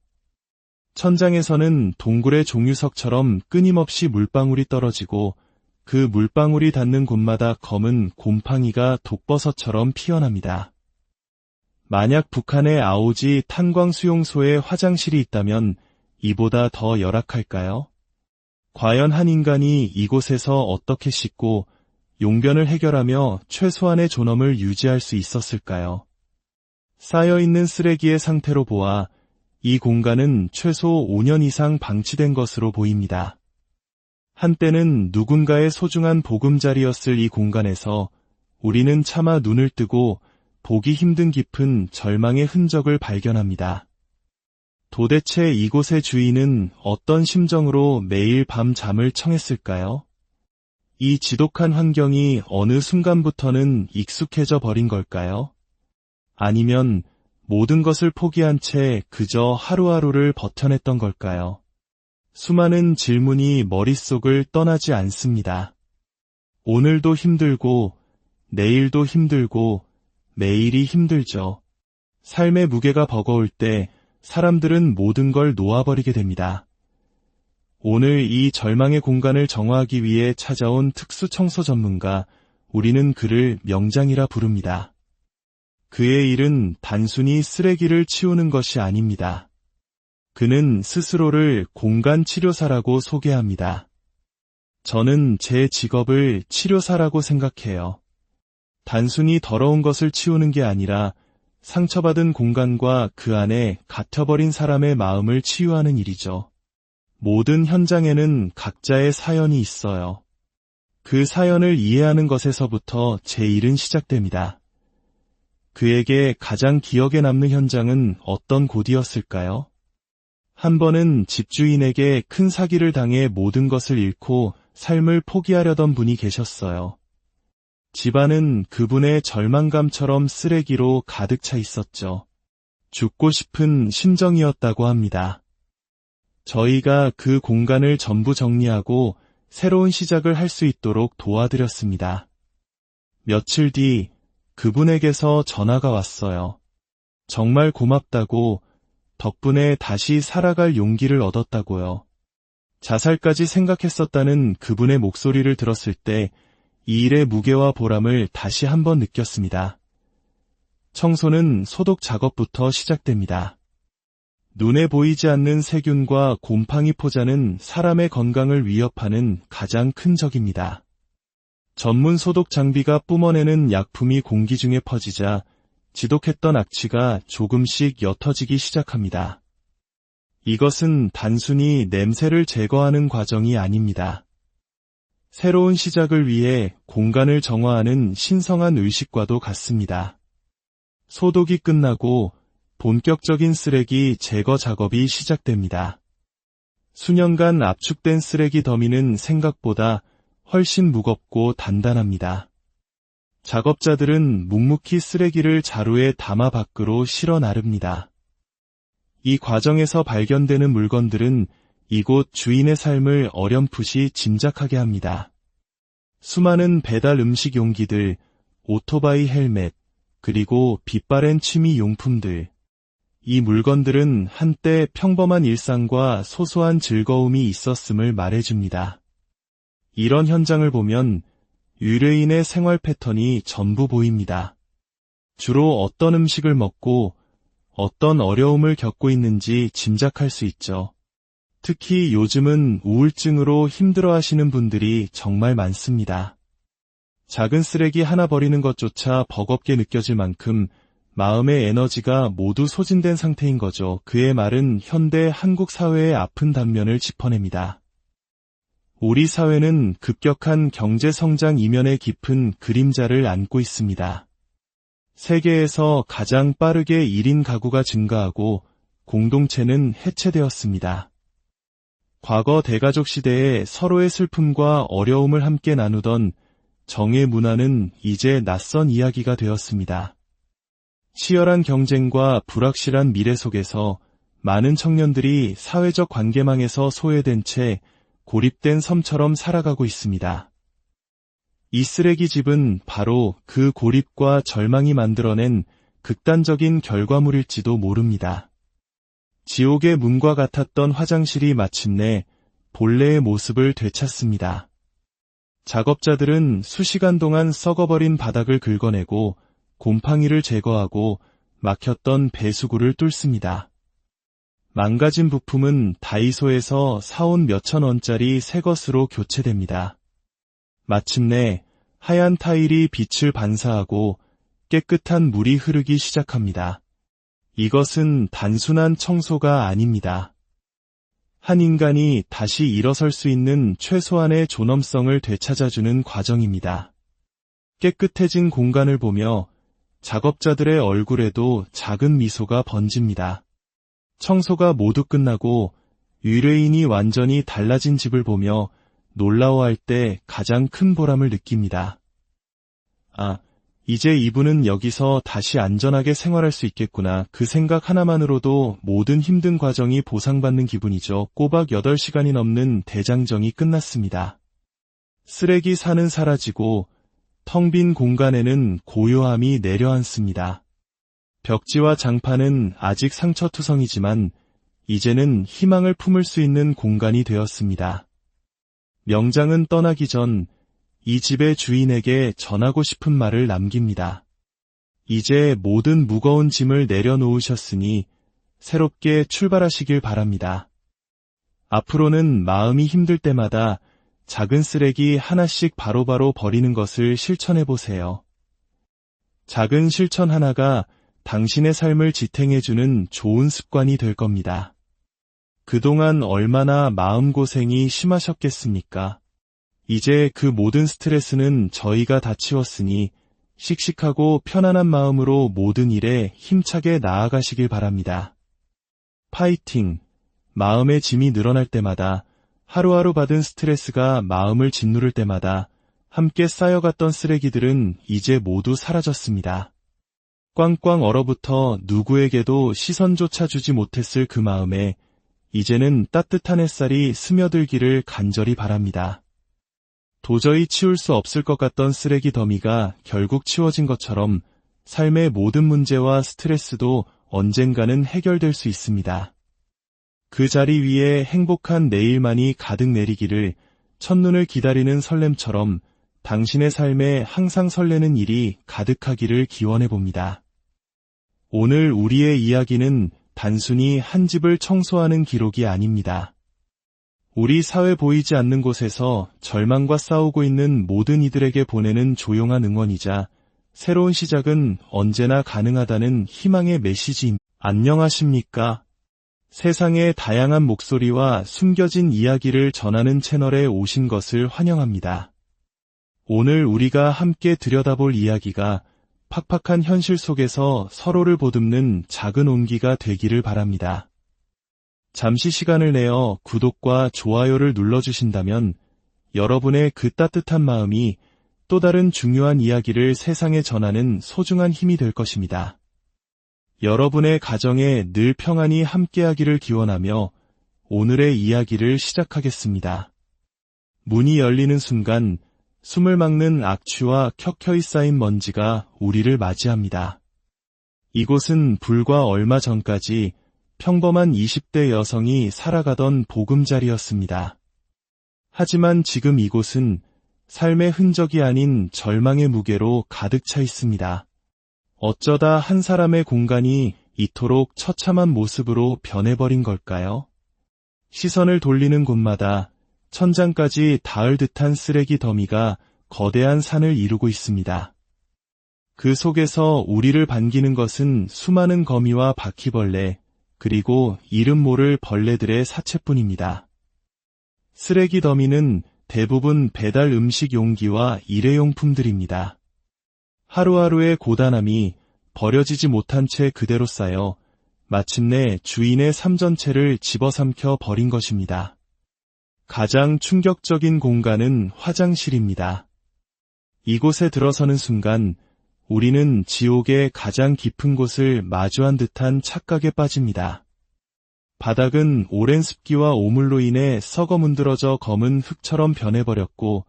천장에서는 동굴의 종유석처럼 끊임없이 물방울이 떨어지고 그 물방울이 닿는 곳마다 검은 곰팡이가 독버섯처럼 피어납니다. 만약 북한의 아오지 탄광수용소에 화장실이 있다면 이보다 더 열악할까요? 과연 한 인간이 이곳에서 어떻게 씻고 용변을 해결하며 최소한의 존엄을 유지할 수 있었을까요? 쌓여있는 쓰레기의 상태로 보아 이 공간은 최소 5년 이상 방치된 것으로 보입니다. 한때는 누군가의 소중한 보금자리였을 이 공간에서 우리는 차마 눈을 뜨고 보기 힘든 깊은 절망의 흔적을 발견합니다. 도대체 이곳의 주인은 어떤 심정으로 매일 밤 잠을 청했을까요? 이 지독한 환경이 어느 순간부터는 익숙해져 버린 걸까요? 아니면 모든 것을 포기한 채 그저 하루하루를 버텨냈던 걸까요? 수많은 질문이 머릿속을 떠나지 않습니다. 오늘도 힘들고, 내일도 힘들고, 매일이 힘들죠. 삶의 무게가 버거울 때 사람들은 모든 걸 놓아버리게 됩니다. 오늘 이 절망의 공간을 정화하기 위해 찾아온 특수 청소 전문가, 우리는 그를 명장이라 부릅니다. 그의 일은 단순히 쓰레기를 치우는 것이 아닙니다. 그는 스스로를 공간 치료사라고 소개합니다. 저는 제 직업을 치료사라고 생각해요. 단순히 더러운 것을 치우는 게 아니라 상처받은 공간과 그 안에 갇혀버린 사람의 마음을 치유하는 일이죠. 모든 현장에는 각자의 사연이 있어요. 그 사연을 이해하는 것에서부터 제 일은 시작됩니다. 그에게 가장 기억에 남는 현장은 어떤 곳이었을까요? 한 번은 집주인에게 큰 사기를 당해 모든 것을 잃고 삶을 포기하려던 분이 계셨어요. 집안은 그분의 절망감처럼 쓰레기로 가득 차 있었죠. 죽고 싶은 심정이었다고 합니다. 저희가 그 공간을 전부 정리하고 새로운 시작을 할 수 있도록 도와드렸습니다. 며칠 뒤 그분에게서 전화가 왔어요. 정말 고맙다고, 덕분에 다시 살아갈 용기를 얻었다고요. 자살까지 생각했었다는 그분의 목소리를 들었을 때 이 일의 무게와 보람을 다시 한번 느꼈습니다. 청소는 소독 작업부터 시작됩니다. 눈에 보이지 않는 세균과 곰팡이 포자는 사람의 건강을 위협하는 가장 큰 적입니다. 전문 소독 장비가 뿜어내는 약품이 공기 중에 퍼지자 지독했던 악취가 조금씩 옅어지기 시작합니다. 이것은 단순히 냄새를 제거하는 과정이 아닙니다. 새로운 시작을 위해 공간을 정화하는 신성한 의식과도 같습니다. 소독이 끝나고 본격적인 쓰레기 제거 작업이 시작됩니다. 수년간 압축된 쓰레기 더미는 생각보다 훨씬 무겁고 단단합니다. 작업자들은 묵묵히 쓰레기를 자루에 담아 밖으로 실어 나릅니다. 이 과정에서 발견되는 물건들은 이곳 주인의 삶을 어렴풋이 짐작하게 합니다. 수많은 배달 음식 용기들, 오토바이 헬멧, 그리고 빛바랜 취미 용품들. 이 물건들은 한때 평범한 일상과 소소한 즐거움이 있었음을 말해줍니다. 이런 현장을 보면 의뢰인의 생활 패턴이 전부 보입니다. 주로 어떤 음식을 먹고 어떤 어려움을 겪고 있는지 짐작할 수 있죠. 특히 요즘은 우울증으로 힘들어하시는 분들이 정말 많습니다. 작은 쓰레기 하나 버리는 것조차 버겁게 느껴질 만큼 마음의 에너지가 모두 소진된 상태인 거죠. 그의 말은 현대 한국 사회의 아픈 단면을 짚어냅니다. 우리 사회는 급격한 경제 성장 이면에 깊은 그림자를 안고 있습니다. 세계에서 가장 빠르게 1인 가구가 증가하고 공동체는 해체되었습니다. 과거 대가족 시대에 서로의 슬픔과 어려움을 함께 나누던 정의 문화는 이제 낯선 이야기가 되었습니다. 치열한 경쟁과 불확실한 미래 속에서 많은 청년들이 사회적 관계망에서 소외된 채 고립된 섬처럼 살아가고 있습니다. 이 쓰레기집은 바로 그 고립과 절망이 만들어낸 극단적인 결과물일지도 모릅니다. 지옥의 문과 같았던 화장실이 마침내 본래의 모습을 되찾습니다. 작업자들은 수시간 동안 썩어버린 바닥을 긁어내고 곰팡이를 제거하고 막혔던 배수구를 뚫습니다. 망가진 부품은 다이소에서 사온 몇천 원짜리 새 것으로 교체됩니다. 마침내 하얀 타일이 빛을 반사하고 깨끗한 물이 흐르기 시작합니다. 이것은 단순한 청소가 아닙니다. 한 인간이 다시 일어설 수 있는 최소한의 존엄성을 되찾아주는 과정입니다. 깨끗해진 공간을 보며 작업자들의 얼굴에도 작은 미소가 번집니다. 청소가 모두 끝나고 의뢰인이 완전히 달라진 집을 보며 놀라워할 때 가장 큰 보람을 느낍니다. 아, 이제 이분은 여기서 다시 안전하게 생활할 수 있겠구나. 그 생각 하나만으로도 모든 힘든 과정이 보상받는 기분이죠. 꼬박 8시간이 넘는 대장정이 끝났습니다. 쓰레기 산은 사라지고 텅 빈 공간에는 고요함이 내려앉습니다. 벽지와 장판은 아직 상처투성이지만 이제는 희망을 품을 수 있는 공간이 되었습니다. 명장은 떠나기 전 이 집의 주인에게 전하고 싶은 말을 남깁니다. 이제 모든 무거운 짐을 내려놓으셨으니 새롭게 출발하시길 바랍니다. 앞으로는 마음이 힘들 때마다 작은 쓰레기 하나씩 바로바로 버리는 것을 실천해보세요. 작은 실천 하나가 당신의 삶을 지탱해주는 좋은 습관이 될 겁니다. 그동안 얼마나 마음고생이 심하셨겠습니까? 이제 그 모든 스트레스는 저희가 다 치웠으니 씩씩하고 편안한 마음으로 모든 일에 힘차게 나아가시길 바랍니다. 파이팅! 마음의 짐이 늘어날 때마다, 하루하루 받은 스트레스가 마음을 짓누를 때마다 함께 쌓여갔던 쓰레기들은 이제 모두 사라졌습니다. 꽝꽝 얼어붙어 누구에게도 시선조차 주지 못했을 그 마음에 이제는 따뜻한 햇살이 스며들기를 간절히 바랍니다. 도저히 치울 수 없을 것 같던 쓰레기 더미가 결국 치워진 것처럼 삶의 모든 문제와 스트레스도 언젠가는 해결될 수 있습니다. 그 자리 위에 행복한 내일만이 가득 내리기를 첫눈을 기다리는 설렘처럼 당신의 삶에 항상 설레는 일이 가득하기를 기원해봅니다. 오늘 우리의 이야기는 단순히 한 집을 청소하는 기록이 아닙니다. 우리 사회 보이지 않는 곳에서 절망과 싸우고 있는 모든 이들에게 보내는 조용한 응원이자 새로운 시작은 언제나 가능하다는 희망의 메시지입니다. 안녕하십니까? 세상의 다양한 목소리와 숨겨진 이야기를 전하는 채널에 오신 것을 환영합니다. 오늘 우리가 함께 들여다볼 이야기가 팍팍한 현실 속에서 서로를 보듬는 작은 온기가 되기를 바랍니다. 잠시 시간을 내어 구독과 좋아요를 눌러주신다면 여러분의 그 따뜻한 마음이 또 다른 중요한 이야기를 세상에 전하는 소중한 힘이 될 것입니다. 여러분의 가정에 늘 평안이 함께하기를 기원하며 오늘의 이야기를 시작하겠습니다. 문이 열리는 순간 숨을 막는 악취와 켜켜이 쌓인 먼지가 우리를 맞이합니다. 이곳은 불과 얼마 전까지 평범한 20대 여성이 살아가던 보금자리였습니다. 하지만 지금 이곳은 삶의 흔적이 아닌 절망의 무게로 가득 차 있습니다. 어쩌다 한 사람의 공간이 이토록 처참한 모습으로 변해버린 걸까요? 시선을 돌리는 곳마다 천장까지 닿을 듯한 쓰레기 더미가 거대한 산을 이루고 있습니다. 그 속에서 우리를 반기는 것은 수많은 거미와 바퀴벌레, 그리고 이름 모를 벌레들의 사체뿐입니다. 쓰레기 더미는 대부분 배달 음식 용기와 일회용품들입니다. 하루하루의 고단함이 버려지지 못한 채 그대로 쌓여 마침내 주인의 삶 전체를 집어삼켜 버린 것입니다. 가장 충격적인 공간은 화장실입니다. 이곳에 들어서는 순간 우리는 지옥의 가장 깊은 곳을 마주한 듯한 착각에 빠집니다. 바닥은 오랜 습기와 오물로 인해 썩어 문드러져 검은 흙처럼 변해버렸고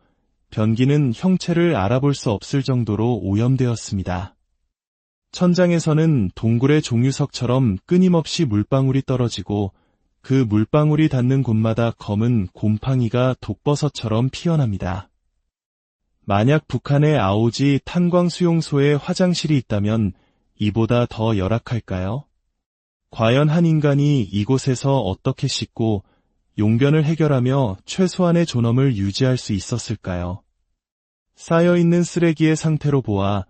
변기는 형체를 알아볼 수 없을 정도로 오염되었습니다. 천장에서는 동굴의 종유석처럼 끊임없이 물방울이 떨어지고 그 물방울이 닿는 곳마다 검은 곰팡이가 독버섯처럼 피어납니다. 만약 북한의 아오지 탄광수용소에 화장실이 있다면 이보다 더 열악할까요? 과연 한 인간이 이곳에서 어떻게 씻고 용변을 해결하며 최소한의 존엄을 유지할 수 있었을까요? 쌓여있는 쓰레기의 상태로 보아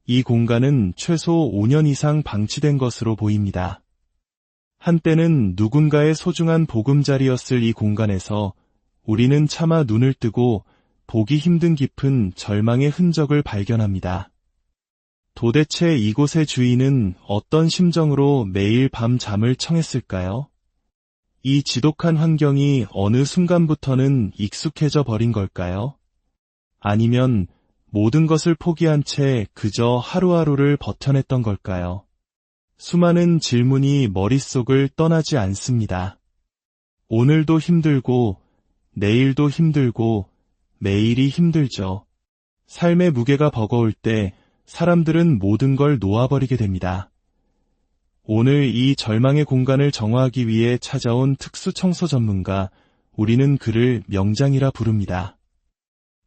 이 공간은 최소 5년 이상 방치된 것으로 보입니다. 한때는 누군가의 소중한 보금자리였을 이 공간에서 우리는 차마 눈을 뜨고 보기 힘든 깊은 절망의 흔적을 발견합니다. 도대체 이곳의 주인은 어떤 심정으로 매일 밤 잠을 청했을까요? 이 지독한 환경이 어느 순간부터는 익숙해져 버린 걸까요? 아니면 모든 것을 포기한 채 그저 하루하루를 버텨냈던 걸까요? 수많은 질문이 머릿속을 떠나지 않습니다. 오늘도 힘들고 내일도 힘들고 매일이 힘들죠. 삶의 무게가 버거울 때 사람들은 모든 걸 놓아버리게 됩니다. 오늘 이 절망의 공간을 정화하기 위해 찾아온 특수 청소 전문가, 우리는 그를 명장이라 부릅니다.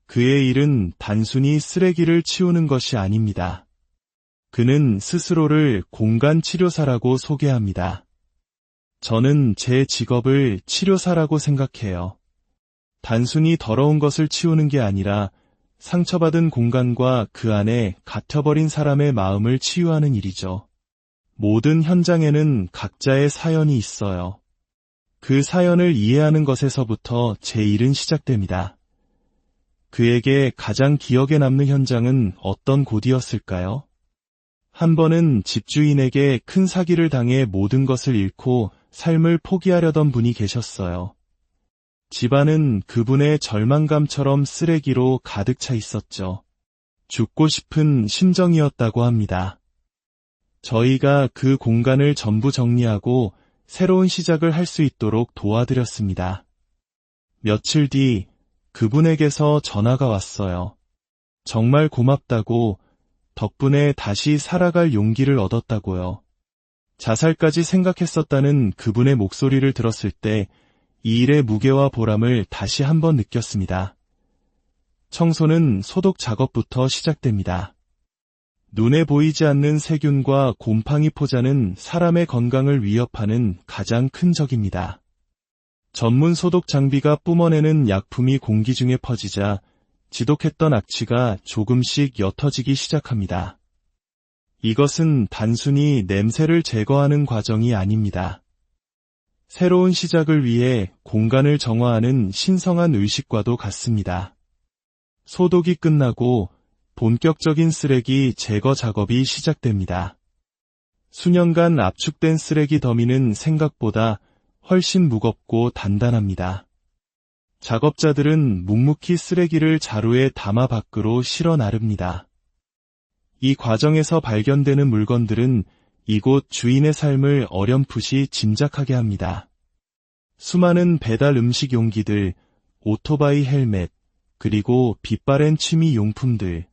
그의 일은 단순히 쓰레기를 치우는 것이 아닙니다. 그는 스스로를 공간 치료사라고 소개합니다. 저는 제 직업을 치료사라고 생각해요. 단순히 더러운 것을 치우는 게 아니라 상처받은 공간과 그 안에 갇혀버린 사람의 마음을 치유하는 일이죠. 모든 현장에는 각자의 사연이 있어요. 그 사연을 이해하는 것에서부터 제 일은 시작됩니다. 그에게 가장 기억에 남는 현장은 어떤 곳이었을까요? 한 번은 집주인에게 큰 사기를 당해 모든 것을 잃고 삶을 포기하려던 분이 계셨어요. 집안은 그분의 절망감처럼 쓰레기로 가득 차 있었죠. 죽고 싶은 심정이었다고 합니다. 저희가 그 공간을 전부 정리하고 새로운 시작을 할 수 있도록 도와드렸습니다. 며칠 뒤 그분에게서 전화가 왔어요. 정말 고맙다고, 덕분에 다시 살아갈 용기를 얻었다고요. 자살까지 생각했었다는 그분의 목소리를 들었을 때 이 일의 무게와 보람을 다시 한번 느꼈습니다. 청소는 소독 작업부터 시작됩니다. 눈에 보이지 않는 세균과 곰팡이 포자는 사람의 건강을 위협하는 가장 큰 적입니다. 전문 소독 장비가 뿜어내는 약품이 공기 중에 퍼지자 지독했던 악취가 조금씩 옅어지기 시작합니다. 이것은 단순히 냄새를 제거하는 과정이 아닙니다. 새로운 시작을 위해 공간을 정화하는 신성한 의식과도 같습니다. 소독이 끝나고 본격적인 쓰레기 제거 작업이 시작됩니다. 수년간 압축된 쓰레기 더미는 생각보다 훨씬 무겁고 단단합니다. 작업자들은 묵묵히 쓰레기를 자루에 담아 밖으로 실어 나릅니다. 이 과정에서 발견되는 물건들은 이곳 주인의 삶을 어렴풋이 짐작하게 합니다. 수많은 배달 음식 용기들, 오토바이 헬멧, 그리고 빛바랜 취미 용품들.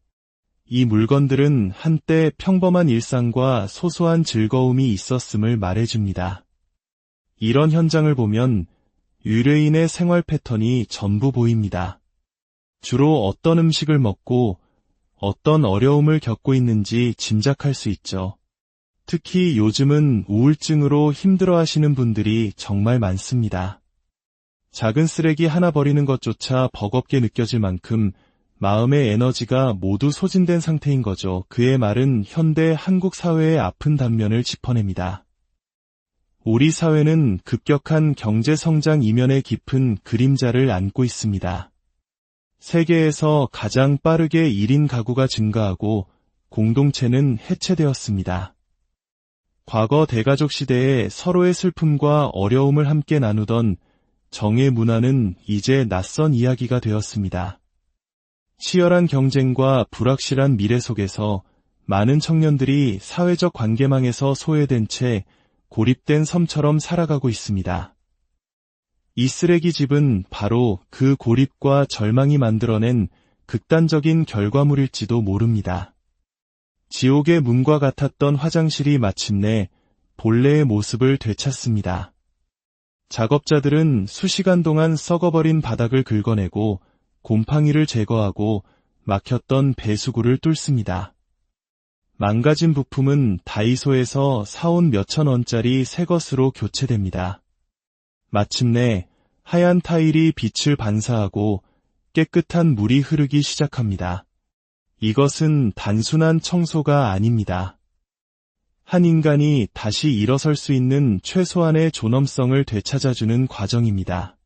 이 물건들은 한때 평범한 일상과 소소한 즐거움이 있었음을 말해줍니다. 이런 현장을 보면 의뢰인의 생활 패턴이 전부 보입니다. 주로 어떤 음식을 먹고 어떤 어려움을 겪고 있는지 짐작할 수 있죠. 특히 요즘은 우울증으로 힘들어하시는 분들이 정말 많습니다. 작은 쓰레기 하나 버리는 것조차 버겁게 느껴질 만큼 마음의 에너지가 모두 소진된 상태인 거죠. 그의 말은 현대 한국 사회의 아픈 단면을 짚어냅니다. 우리 사회는 급격한 경제 성장 이면에 깊은 그림자를 안고 있습니다. 세계에서 가장 빠르게 1인 가구가 증가하고 공동체는 해체되었습니다. 과거 대가족 시대에 서로의 슬픔과 어려움을 함께 나누던 정의 문화는 이제 낯선 이야기가 되었습니다. 치열한 경쟁과 불확실한 미래 속에서 많은 청년들이 사회적 관계망에서 소외된 채 고립된 섬처럼 살아가고 있습니다. 이 쓰레기집은 바로 그 고립과 절망이 만들어낸 극단적인 결과물일지도 모릅니다. 지옥의 문과 같았던 화장실이 마침내 본래의 모습을 되찾습니다. 작업자들은 수시간 동안 썩어버린 바닥을 긁어내고 곰팡이를 제거하고 막혔던 배수구를 뚫습니다. 망가진 부품은 다이소에서 사온 몇천 원짜리 새 것으로 교체됩니다. 마침내 하얀 타일이 빛을 반사하고 깨끗한 물이 흐르기 시작합니다. 이것은 단순한 청소가 아닙니다. 한 인간이 다시 일어설 수 있는 최소한의 존엄성을 되찾아주는 과정입니다.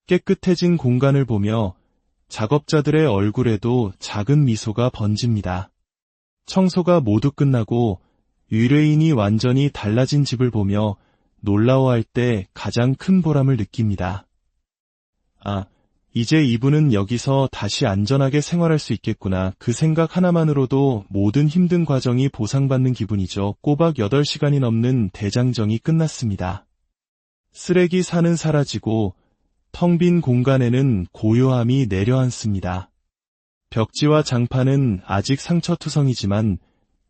깨끗해진 공간을 보며 작업자들의 얼굴에도 작은 미소가 번집니다. 청소가 모두 끝나고 의뢰인이 완전히 달라진 집을 보며 놀라워할 때 가장 큰 보람을 느낍니다. 아, 이제 이분은 여기서 다시 안전하게 생활할 수 있겠구나. 그 생각 하나만으로도 모든 힘든 과정이 보상받는 기분이죠. 꼬박 8시간이 넘는 대장정이 끝났습니다. 쓰레기 산은 사라지고 텅 빈 공간에는 고요함이 내려앉습니다. 벽지와 장판은 아직 상처투성이지만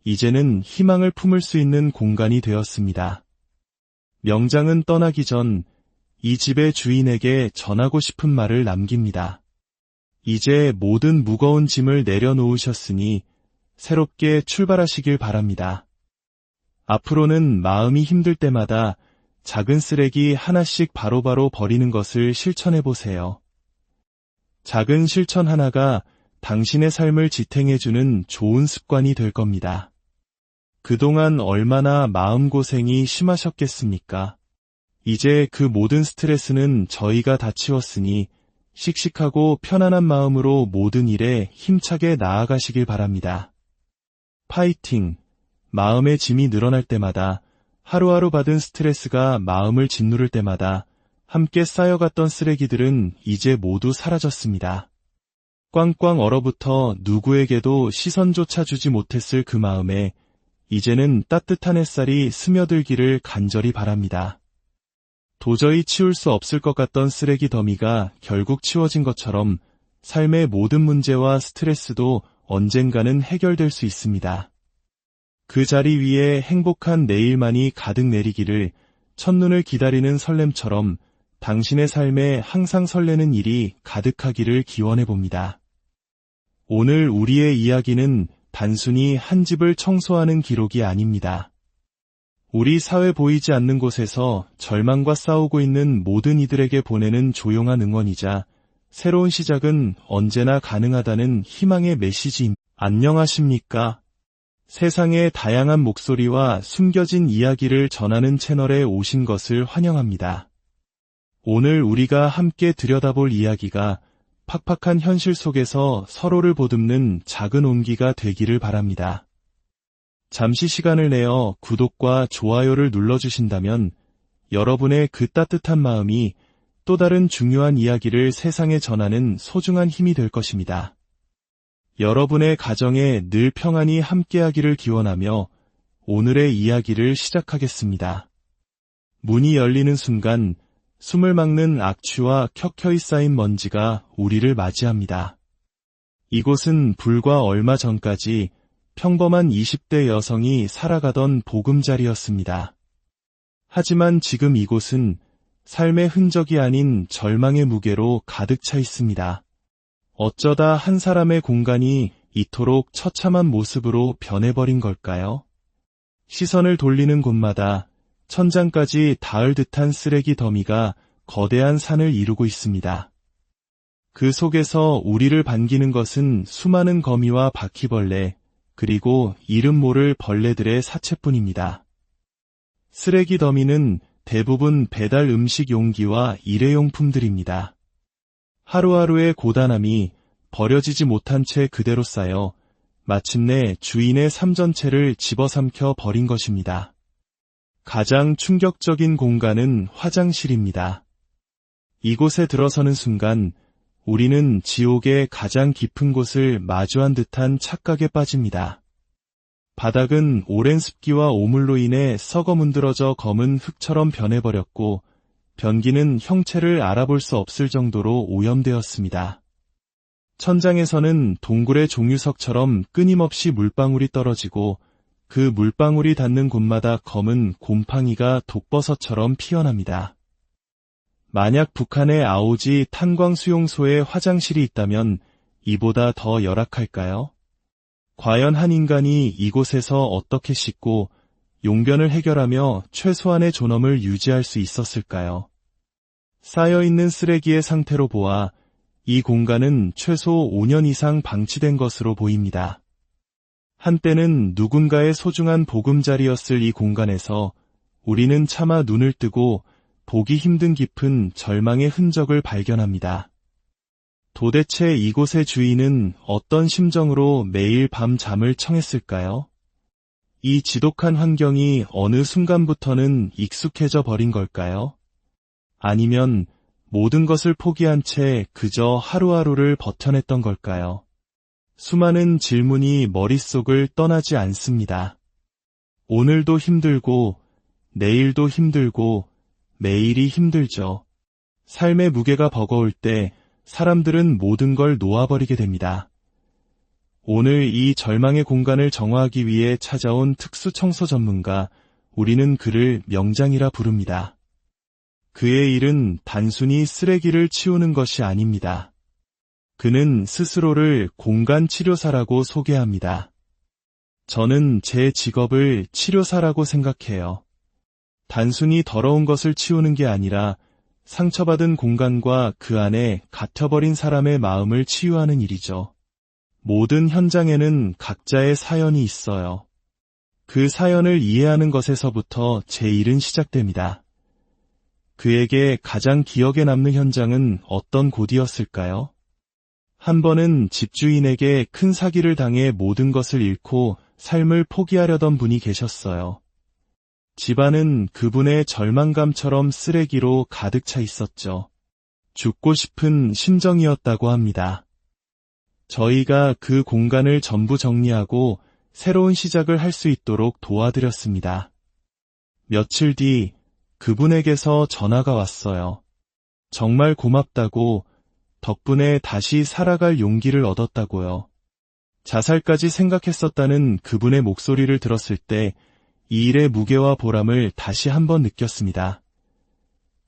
이제는 희망을 품을 수 있는 공간이 되었습니다. 명장은 떠나기 전 이 집의 주인에게 전하고 싶은 말을 남깁니다. 이제 모든 무거운 짐을 내려놓으셨으니 새롭게 출발하시길 바랍니다. 앞으로는 마음이 힘들 때마다 작은 쓰레기 하나씩 바로바로 버리는 것을 실천해보세요. 작은 실천 하나가 당신의 삶을 지탱해주는 좋은 습관이 될 겁니다. 그동안 얼마나 마음고생이 심하셨겠습니까? 이제 그 모든 스트레스는 저희가 다 치웠으니 씩씩하고 편안한 마음으로 모든 일에 힘차게 나아가시길 바랍니다. 파이팅! 마음의 짐이 늘어날 때마다, 하루하루 받은 스트레스가 마음을 짓누를 때마다 함께 쌓여갔던 쓰레기들은 이제 모두 사라졌습니다. 꽝꽝 얼어붙어 누구에게도 시선조차 주지 못했을 그 마음에 이제는 따뜻한 햇살이 스며들기를 간절히 바랍니다. 도저히 치울 수 없을 것 같던 쓰레기 더미가 결국 치워진 것처럼 삶의 모든 문제와 스트레스도 언젠가는 해결될 수 있습니다. 그 자리 위에 행복한 내일만이 가득 내리기를 첫눈을 기다리는 설렘처럼 당신의 삶에 항상 설레는 일이 가득하기를 기원해봅니다. 오늘 우리의 이야기는 단순히 한 집을 청소하는 기록이 아닙니다. 우리 사회 보이지 않는 곳에서 절망과 싸우고 있는 모든 이들에게 보내는 조용한 응원이자 새로운 시작은 언제나 가능하다는 희망의 메시지입니다. 안녕하십니까? 세상의 다양한 목소리와 숨겨진 이야기를 전하는 채널에 오신 것을 환영합니다. 오늘 우리가 함께 들여다볼 이야기가 팍팍한 현실 속에서 서로를 보듬는 작은 온기가 되기를 바랍니다. 잠시 시간을 내어 구독과 좋아요를 눌러주신다면 여러분의 그 따뜻한 마음이 또 다른 중요한 이야기를 세상에 전하는 소중한 힘이 될 것입니다. 여러분의 가정에 늘 평안이 함께하기를 기원하며 오늘의 이야기를 시작하겠습니다. 문이 열리는 순간 숨을 막는 악취와 켜켜이 쌓인 먼지가 우리를 맞이합니다. 이곳은 불과 얼마 전까지 평범한 20대 여성이 살아가던 보금자리였습니다. 하지만 지금 이곳은 삶의 흔적이 아닌 절망의 무게로 가득 차 있습니다. 어쩌다 한 사람의 공간이 이토록 처참한 모습으로 변해버린 걸까요? 시선을 돌리는 곳마다 천장까지 닿을 듯한 쓰레기 더미가 거대한 산을 이루고 있습니다. 그 속에서 우리를 반기는 것은 수많은 거미와 바퀴벌레, 그리고 이름 모를 벌레들의 사체뿐입니다. 쓰레기 더미는 대부분 배달 음식 용기와 일회용품들입니다. 하루하루의 고단함이 버려지지 못한 채 그대로 쌓여 마침내 주인의 삶 전체를 집어삼켜 버린 것입니다. 가장 충격적인 공간은 화장실입니다. 이곳에 들어서는 순간 우리는 지옥의 가장 깊은 곳을 마주한 듯한 착각에 빠집니다. 바닥은 오랜 습기와 오물로 인해 썩어 문드러져 검은 흙처럼 변해버렸고 변기는 형체를 알아볼 수 없을 정도로 오염되었습니다. 천장에서는 동굴의 종유석처럼 끊임없이 물방울이 떨어지고 그 물방울이 닿는 곳마다 검은 곰팡이가 독버섯처럼 피어납니다. 만약 북한의 아오지 탄광수용소에 화장실이 있다면 이보다 더 열악할까요? 과연 한 인간이 이곳에서 어떻게 씻고 용변을 해결하며 최소한의 존엄을 유지할 수 있었을까요? 쌓여있는 쓰레기의 상태로 보아 이 공간은 최소 5년 이상 방치된 것으로 보입니다. 한때는 누군가의 소중한 보금자리였을 이 공간에서 우리는 차마 눈을 뜨고 보기 힘든 깊은 절망의 흔적을 발견합니다. 도대체 이곳의 주인은 어떤 심정으로 매일 밤 잠을 청했을까요? 이 지독한 환경이 어느 순간부터는 익숙해져 버린 걸까요? 아니면 모든 것을 포기한 채 그저 하루하루를 버텨냈던 걸까요? 수많은 질문이 머릿속을 떠나지 않습니다. 오늘도 힘들고, 내일도 힘들고, 매일이 힘들죠. 삶의 무게가 버거울 때 사람들은 모든 걸 놓아버리게 됩니다. 오늘 이 절망의 공간을 정화하기 위해 찾아온 특수 청소 전문가, 우리는 그를 명장이라 부릅니다. 그의 일은 단순히 쓰레기를 치우는 것이 아닙니다. 그는 스스로를 공간 치료사라고 소개합니다. 저는 제 직업을 치료사라고 생각해요. 단순히 더러운 것을 치우는 게 아니라 상처받은 공간과 그 안에 갇혀버린 사람의 마음을 치유하는 일이죠. 모든 현장에는 각자의 사연이 있어요. 그 사연을 이해하는 것에서부터 제 일은 시작됩니다. 그에게 가장 기억에 남는 현장은 어떤 곳이었을까요? 한 번은 집주인에게 큰 사기를 당해 모든 것을 잃고 삶을 포기하려던 분이 계셨어요. 집안은 그분의 절망감처럼 쓰레기로 가득 차 있었죠. 죽고 싶은 심정이었다고 합니다. 저희가 그 공간을 전부 정리하고 새로운 시작을 할 수 있도록 도와드렸습니다. 며칠 뒤 그분에게서 전화가 왔어요. 정말 고맙다고, 덕분에 다시 살아갈 용기를 얻었다고요. 자살까지 생각했었다는 그분의 목소리를 들었을 때 이 일의 무게와 보람을 다시 한번 느꼈습니다.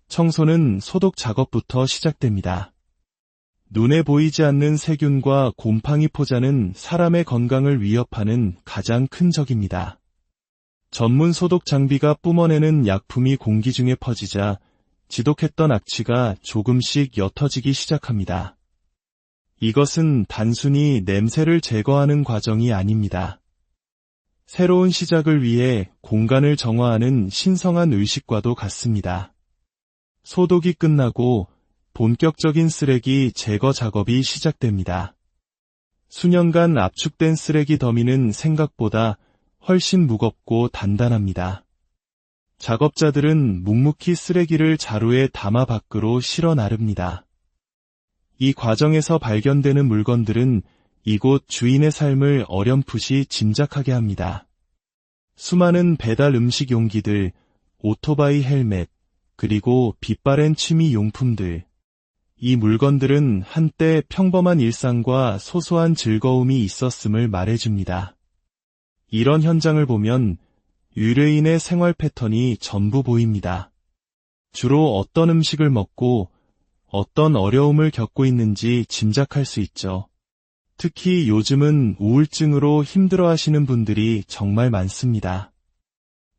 청소는 소독 작업부터 시작됩니다. 눈에 보이지 않는 세균과 곰팡이 포자는 사람의 건강을 위협하는 가장 큰 적입니다. 전문 소독 장비가 뿜어내는 약품이 공기 중에 퍼지자 지독했던 악취가 조금씩 옅어지기 시작합니다. 이것은 단순히 냄새를 제거하는 과정이 아닙니다. 새로운 시작을 위해 공간을 정화하는 신성한 의식과도 같습니다. 소독이 끝나고 본격적인 쓰레기 제거 작업이 시작됩니다. 수년간 압축된 쓰레기 더미는 생각보다 훨씬 무겁고 단단합니다. 작업자들은 묵묵히 쓰레기를 자루에 담아 밖으로 실어 나릅니다. 이 과정에서 발견되는 물건들은 이곳 주인의 삶을 어렴풋이 짐작하게 합니다. 수많은 배달 음식 용기들, 오토바이 헬멧, 그리고 빛바랜 취미 용품들. 이 물건들은 한때 평범한 일상과 소소한 즐거움이 있었음을 말해줍니다. 이런 현장을 보면 의뢰인의 생활 패턴이 전부 보입니다. 주로 어떤 음식을 먹고 어떤 어려움을 겪고 있는지 짐작할 수 있죠. 특히 요즘은 우울증으로 힘들어하시는 분들이 정말 많습니다.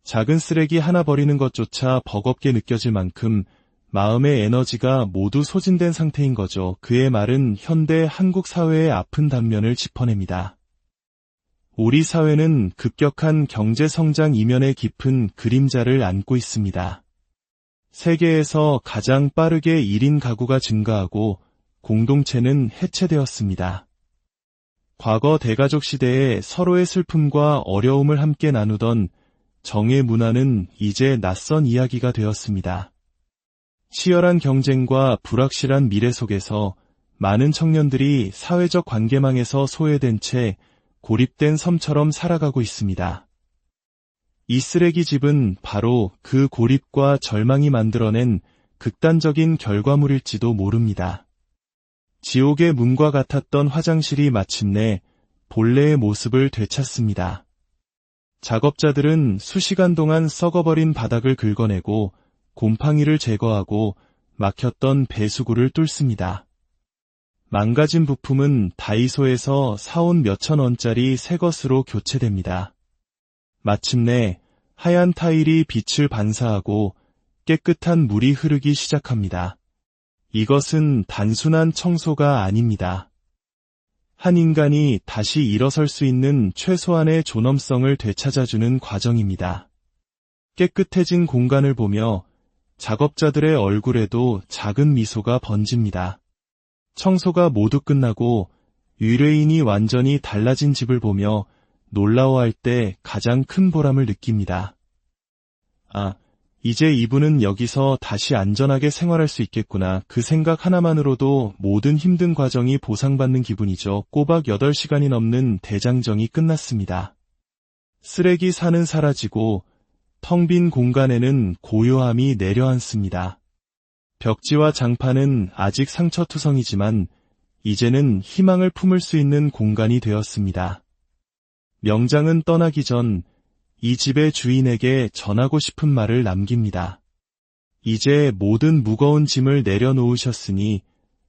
작은 쓰레기 하나 버리는 것조차 버겁게 느껴질 만큼 마음의 에너지가 모두 소진된 상태인 거죠. 그의 말은 현대 한국 사회의 아픈 단면을 짚어냅니다. 우리 사회는 급격한 경제 성장 이면에 깊은 그림자를 안고 있습니다. 세계에서 가장 빠르게 1인 가구가 증가하고 공동체는 해체되었습니다. 과거 대가족 시대에 서로의 슬픔과 어려움을 함께 나누던 정의 문화는 이제 낯선 이야기가 되었습니다. 치열한 경쟁과 불확실한 미래 속에서 많은 청년들이 사회적 관계망에서 소외된 채 고립된 섬처럼 살아가고 있습니다. 이 쓰레기집은 바로 그 고립과 절망이 만들어낸 극단적인 결과물일지도 모릅니다. 지옥의 문과 같았던 화장실이 마침내 본래의 모습을 되찾습니다. 작업자들은 수시간 동안 썩어버린 바닥을 긁어내고 곰팡이를 제거하고 막혔던 배수구를 뚫습니다. 망가진 부품은 다이소에서 사온 몇천 원짜리 새 것으로 교체됩니다. 마침내 하얀 타일이 빛을 반사하고 깨끗한 물이 흐르기 시작합니다. 이것은 단순한 청소가 아닙니다. 한 인간이 다시 일어설 수 있는 최소한의 존엄성을 되찾아주는 과정입니다. 깨끗해진 공간을 보며 작업자들의 얼굴에도 작은 미소가 번집니다. 청소가 모두 끝나고 의뢰인이 완전히 달라진 집을 보며 놀라워할 때 가장 큰 보람을 느낍니다. 아, 이제 이분은 여기서 다시 안전하게 생활할 수 있겠구나. 그 생각 하나만으로도 모든 힘든 과정이 보상받는 기분이죠. 꼬박 8시간이 넘는 대장정이 끝났습니다. 쓰레기 산은 사라지고 텅 빈 공간에는 고요함이 내려앉습니다. 벽지와 장판은 아직 상처투성이지만 이제는 희망을 품을 수 있는 공간이 되었습니다. 명장은 떠나기 전 이 집의 주인에게 전하고 싶은 말을 남깁니다. 이제 모든 무거운 짐을 내려놓으셨으니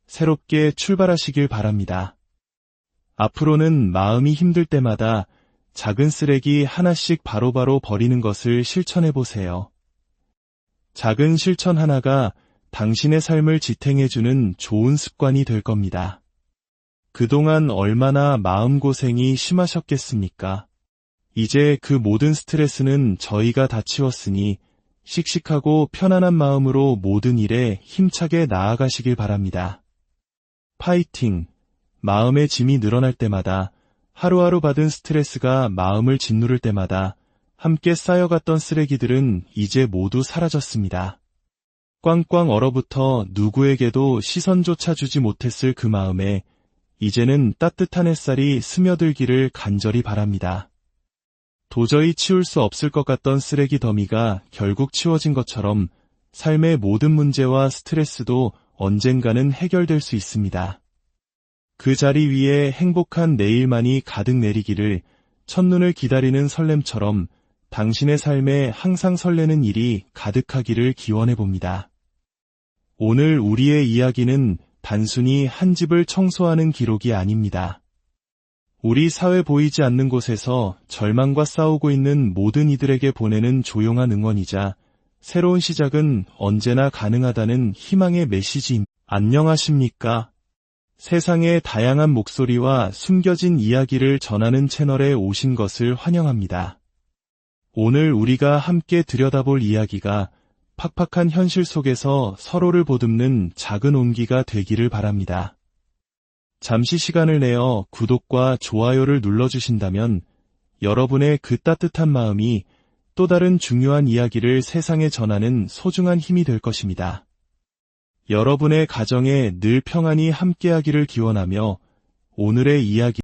새롭게 출발하시길 바랍니다. 앞으로는 마음이 힘들 때마다 작은 쓰레기 하나씩 바로바로 버리는 것을 실천해보세요. 작은 실천 하나가 당신의 삶을 지탱해주는 좋은 습관이 될 겁니다. 그동안 얼마나 마음고생이 심하셨겠습니까? 이제 그 모든 스트레스는 저희가 다 치웠으니 씩씩하고 편안한 마음으로 모든 일에 힘차게 나아가시길 바랍니다. 파이팅! 마음의 짐이 늘어날 때마다, 하루하루 받은 스트레스가 마음을 짓누를 때마다 함께 쌓여갔던 쓰레기들은 이제 모두 사라졌습니다. 꽝꽝 얼어붙어 누구에게도 시선조차 주지 못했을 그 마음에 이제는 따뜻한 햇살이 스며들기를 간절히 바랍니다. 도저히 치울 수 없을 것 같던 쓰레기 더미가 결국 치워진 것처럼 삶의 모든 문제와 스트레스도 언젠가는 해결될 수 있습니다. 그 자리 위에 행복한 내일만이 가득 내리기를 첫눈을 기다리는 설렘처럼 당신의 삶에 항상 설레는 일이 가득하기를 기원해봅니다. 오늘 우리의 이야기는 단순히 한 집을 청소하는 기록이 아닙니다. 우리 사회 보이지 않는 곳에서 절망과 싸우고 있는 모든 이들에게 보내는 조용한 응원이자 새로운 시작은 언제나 가능하다는 희망의 메시지입니다. 안녕하십니까? 세상의 다양한 목소리와 숨겨진 이야기를 전하는 채널에 오신 것을 환영합니다. 오늘 우리가 함께 들여다볼 이야기가 팍팍한 현실 속에서 서로를 보듬는 작은 온기가 되기를 바랍니다. 잠시 시간을 내어 구독과 좋아요를 눌러주신다면 여러분의 그 따뜻한 마음이 또 다른 중요한 이야기를 세상에 전하는 소중한 힘이 될 것입니다. 여러분의 가정에 늘 평안이 함께하기를 기원하며 오늘의 이야기